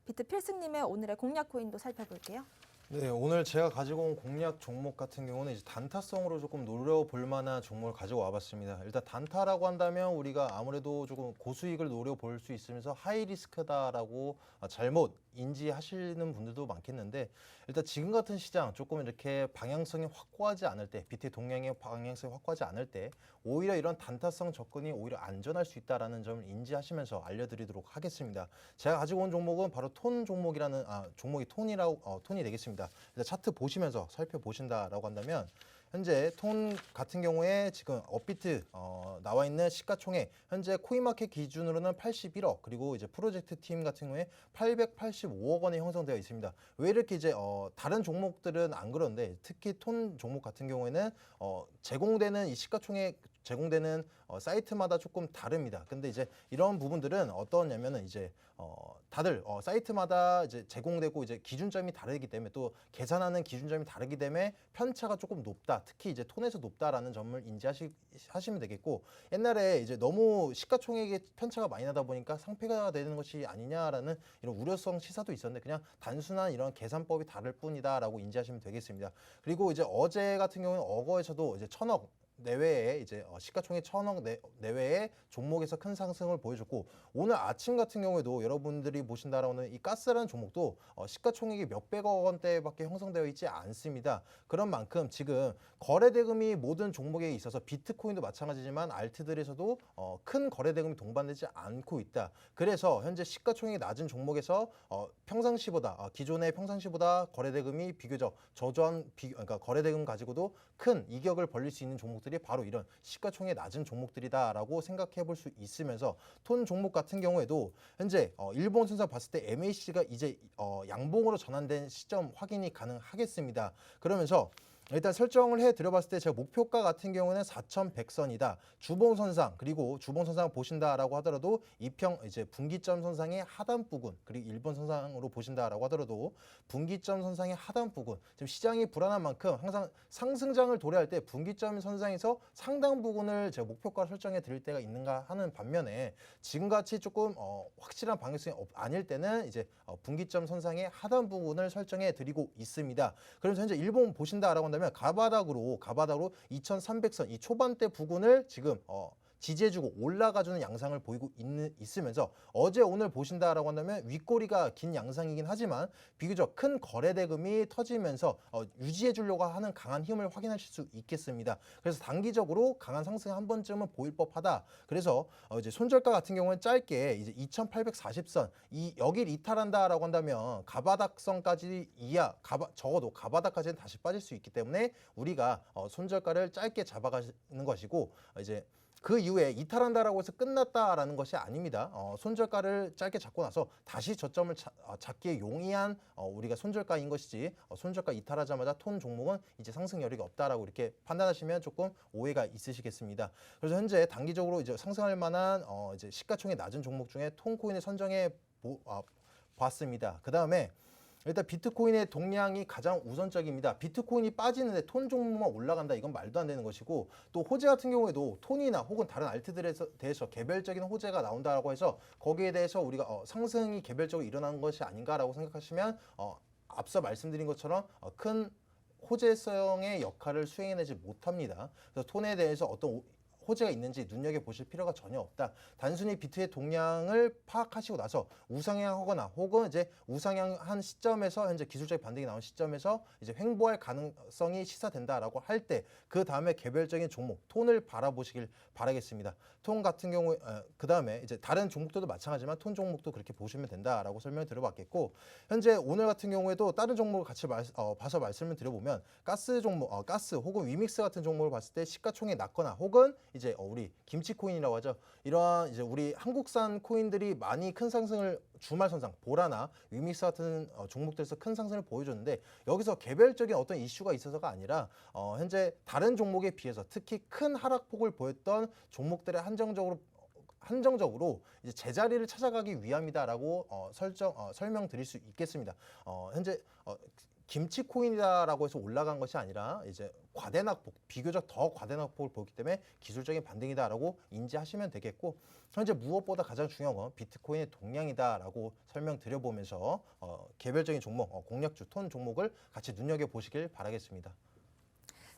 비트 필승님의 오늘의 공략 코인도 살펴볼게요. 네, 오늘 제가 가지고 온 공략 종목 같은 경우는 이제 단타성으로 조금 노려볼 만한 종목을 가지고 와봤습니다. 일단 단타라고 한다면 우리가 아무래도 조금 고수익을 노려볼 수 있으면서 하이 리스크다라고 잘못 인지하시는 분들도 많겠는데 일단 지금 같은 시장 조금 이렇게 방향성이 확고하지 않을 때 비트의 동향의 방향성이 확고하지 않을 때 오히려 이런 단타성 접근이 오히려 안전할 수 있다는 점을 인지하시면서 알려드리도록 하겠습니다. 제가 가지고 온 종목은 바로 톤 종목이라는 종목이 톤이 되겠습니다. 일단 차트 보시면서 살펴보신다라고 한다면 현재 톤 같은 경우에 지금 업비트 나와 있는 시가총액 현재 코인마켓 기준으로는 81억 그리고 이제 프로젝트 팀 같은 경우에 885억 원에 형성되어 있습니다. 왜 이렇게 이제 다른 종목들은 안 그런데 특히 톤 종목 같은 경우에는 제공되는 이 시가총액 제공되는 사이트마다 조금 다릅니다. 근데 이제 이런 부분들은 어떠냐면은 이제 다들 사이트마다 이제 제공되고 이제 기준점이 다르기 때문에 또 계산하는 기준점이 다르기 때문에 편차가 조금 높다. 특히 이제 톤에서 높다라는 점을 인지하시면 되겠고 옛날에 이제 너무 시가총액의 편차가 많이 나다 보니까 상폐가 되는 것이 아니냐라는 이런 우려성 시사도 있었는데 그냥 단순한 이런 계산법이 다를 뿐이다라고 인지하시면 되겠습니다. 그리고 이제 어제 같은 경우는 어거에서도 이제 1,000억 내외에 이제 시가총액 1,000억 내외의 종목에서 큰 상승을 보여줬고 오늘 아침 같은 경우에도 여러분들이 보신다라고는 이 가스라는 종목도 시가총액이 몇백억 원대밖에 형성되어 있지 않습니다. 그런 만큼 지금 거래대금이 모든 종목에 있어서 비트코인도 마찬가지지만 알트들에서도 큰 거래대금이 동반되지 않고 있다. 그래서 현재 시가총액이 낮은 종목에서 평상시보다 기존의 평상시보다 거래대금이 비교적 그러니까 거래대금 가지고도 큰 이격을 벌릴 수 있는 종목들이 바로 이런 시가총액이 낮은 종목들이다라고 생각해 볼 수 있으면서 톤 종목 같은 경우에도 현재 일본 선상 봤을 때 MAC가 이제 양봉으로 전환된 시점 확인이 가능하겠습니다. 그러면서 일단 설정을 해드려봤을 때 제가 목표가 같은 경우는 4,100선이다. 주봉선상 그리고 주봉선상 보신다라고 하더라도 이제 분기점 선상의 하단 부분 그리고 일본 선상으로 보신다라고 하더라도 분기점 선상의 하단 부분 지금 시장이 불안한 만큼 항상 상승장을 도래할 때 분기점 선상에서 상당 부분을 제가 목표가 설정해 드릴 때가 있는가 하는 반면에 지금같이 조금 확실한 방향성이 아닐 때는 이제 분기점 선상의 하단 부분을 설정해 드리고 있습니다. 그래서 현재 일본 보신다라고 한다면 가바닥으로 2,300선 이 초반대 부근을 지금 지지해주고 올라가주는 양상을 보이고 있으면서 어제 오늘 보신다라고 한다면 윗꼬리가 긴 양상이긴 하지만 비교적 큰 거래대금이 터지면서 유지해주려고 하는 강한 힘을 확인하실 수 있겠습니다. 그래서 단기적으로 강한 상승 한 번쯤은 보일 법하다. 그래서 이제 손절가 같은 경우는 짧게 이제 2,840선 여길 이탈한다라고 한다면 가바닥선까지 적어도 가바닥까지는 다시 빠질 수 있기 때문에 우리가 손절가를 짧게 잡아가는 것이고 이제 그 이후에 이탈한다라고 해서 끝났다라는 것이 아닙니다. 손절가를 짧게 잡고 나서 다시 저점을 잡기에 용이한 우리가 손절가인 것이지 손절가 이탈하자마자 톤 종목은 이제 상승 여력이 없다라고 이렇게 판단하시면 조금 오해가 있으시겠습니다. 그래서 현재 단기적으로 이제 상승할 만한 이제 시가총액 낮은 종목 중에 톤코인을 선정해 봤습니다. 그 다음에 일단 비트코인의 동향이 가장 우선적입니다. 비트코인이 빠지는데 톤 종목만 올라간다 이건 말도 안 되는 것이고 또 호재 같은 경우에도 톤이나 혹은 다른 알트들에 대해서 개별적인 호재가 나온다라고 해서 거기에 대해서 우리가 상승이 개별적으로 일어나는 것이 아닌가라고 생각하시면 앞서 말씀드린 것처럼 큰 호재성의 역할을 수행해내지 못합니다. 그래서 톤에 대해서 어떤 호재가 있는지 눈여겨보실 필요가 전혀 없다. 단순히 비트의 동향을 파악하시고 나서 우상향하거나 혹은 이제 우상향한 시점에서 현재 기술적 반등이 나온 시점에서 이제 횡보할 가능성이 시사된다라고 할 때 그 다음에 개별적인 종목 톤을 바라보시길 바라겠습니다. 톤 같은 경우에 그 다음에 이제 다른 종목들도 마찬가지지만 톤 종목도 그렇게 보시면 된다라고 설명을 드려봤겠고 현재 오늘 같은 경우에도 다른 종목을 같이 봐서 말씀을 드려보면 가스 종목, 가스 혹은 위믹스 같은 종목을 봤을 때 시가총액이 낮거나 혹은 이제 우리 김치코인이라고 하죠. 이러한 이제 우리 한국산 코인들이 많이 큰 상승을 주말 선상, 보라나 위믹스 같은 종목들에서 큰 상승을 보여줬는데 여기서 개별적인 어떤 이슈가 있어서가 아니라 현재 다른 종목에 비해서 특히 큰 하락폭을 보였던 종목들의 한정적으로 이제 제자리를 찾아가기 위함이다라고 설명드릴 수 있겠습니다. 현재 김치코인이다라고 해서 올라간 것이 아니라 이제 과대낙폭, 비교적 더 과대낙폭을 보였기 때문에 기술적인 반등이다라고 인지하시면 되겠고 현재 무엇보다 가장 중요한 건 비트코인의 동향이다라고 설명드려보면서 개별적인 종목, 공략주, 톤 종목을 같이 눈여겨보시길 바라겠습니다.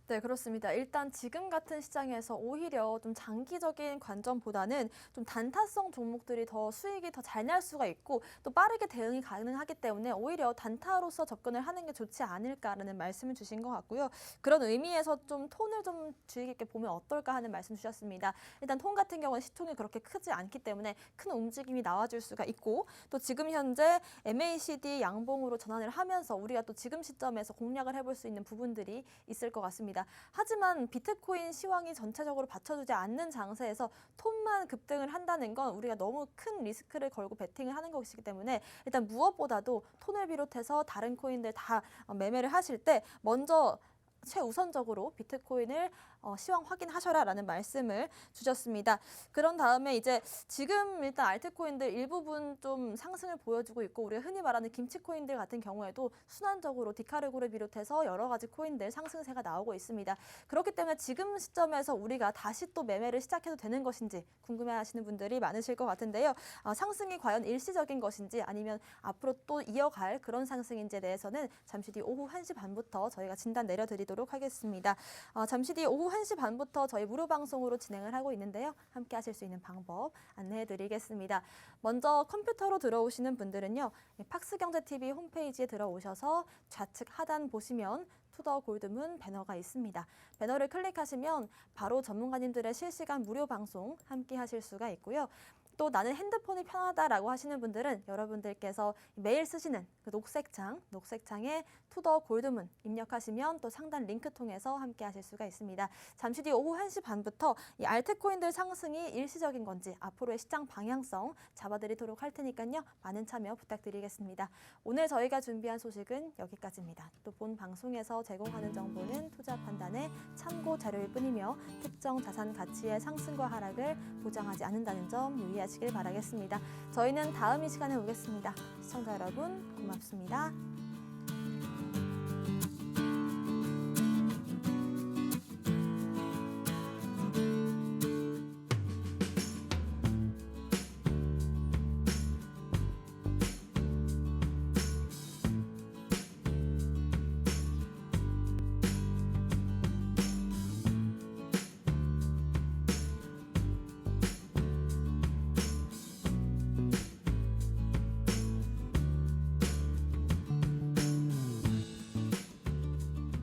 네, 그렇습니다. 일단 지금 같은 시장에서 오히려 좀 장기적인 관점보다는 좀 단타성 종목들이 더 수익이 더 잘 날 수가 있고 또 빠르게 대응이 가능하기 때문에 오히려 단타로서 접근을 하는 게 좋지 않을까라는 말씀을 주신 것 같고요. 그런 의미에서 좀 톤을 좀 주의 깊게 보면 어떨까 하는 말씀 주셨습니다. 일단 톤 같은 경우는 시총이 그렇게 크지 않기 때문에 큰 움직임이 나와줄 수가 있고 또 지금 현재 MACD 양봉으로 전환을 하면서 우리가 또 지금 시점에서 공략을 해볼 수 있는 부분들이 있을 것 같습니다. 하지만 비트코인 시황이 전체적으로 받쳐주지 않는 장세에서 톤만 급등을 한다는 건 우리가 너무 큰 리스크를 걸고 베팅을 하는 것이기 때문에 일단 무엇보다도 톤을 비롯해서 다른 코인들 다 매매를 하실 때 먼저 최우선적으로 비트코인을 시황 확인하셔라라는 말씀을 주셨습니다. 그런 다음에 이제 지금 일단 알트코인들 일부분 좀 상승을 보여주고 있고 우리가 흔히 말하는 김치코인들 같은 경우에도 순환적으로 디카르고를 비롯해서 여러 가지 코인들 상승세가 나오고 있습니다. 그렇기 때문에 지금 시점에서 우리가 다시 또 매매를 시작해도 되는 것인지 궁금해하시는 분들이 많으실 것 같은데요. 상승이 과연 일시적인 것인지 아니면 앞으로 또 이어갈 그런 상승인지에 대해서는 잠시 뒤 오후 1시 반부터 저희가 진단 내려드리도록 알려드리도록 하겠습니다. 잠시 뒤 오후 1시 반부터 저희 무료 방송으로 진행을 하고 있는데요. 함께 하실 수 있는 방법 안내해드리겠습니다. 먼저 컴퓨터로 들어오시는 분들은요. 팍스경제TV 홈페이지에 들어오셔서 좌측 하단 보시면 투더 골드문 배너가 있습니다. 배너를 클릭하시면 바로 전문가님들의 실시간 무료 방송 함께 하실 수가 있고요. 또 나는 핸드폰이 편하다라고 하시는 분들은 여러분들께서 매일 쓰시는 그 녹색창에 투더 골드문 입력하시면 또 상단 링크 통해서 함께 하실 수가 있습니다. 잠시 뒤 오후 1시 반부터 이 알트코인들 상승이 일시적인 건지 앞으로의 시장 방향성 잡아드리도록 할 테니까요. 많은 참여 부탁드리겠습니다. 오늘 저희가 준비한 소식은 여기까지입니다. 또 본 방송에서 제공하는 정보는 투자 판단의 참고 자료일 뿐이며 특정 자산 가치의 상승과 하락을 보장하지 않는다는 점 유의하시길 바라겠습니다. 저희는 다음 이 시간에 오겠습니다. 시청자 여러분 고맙습니다.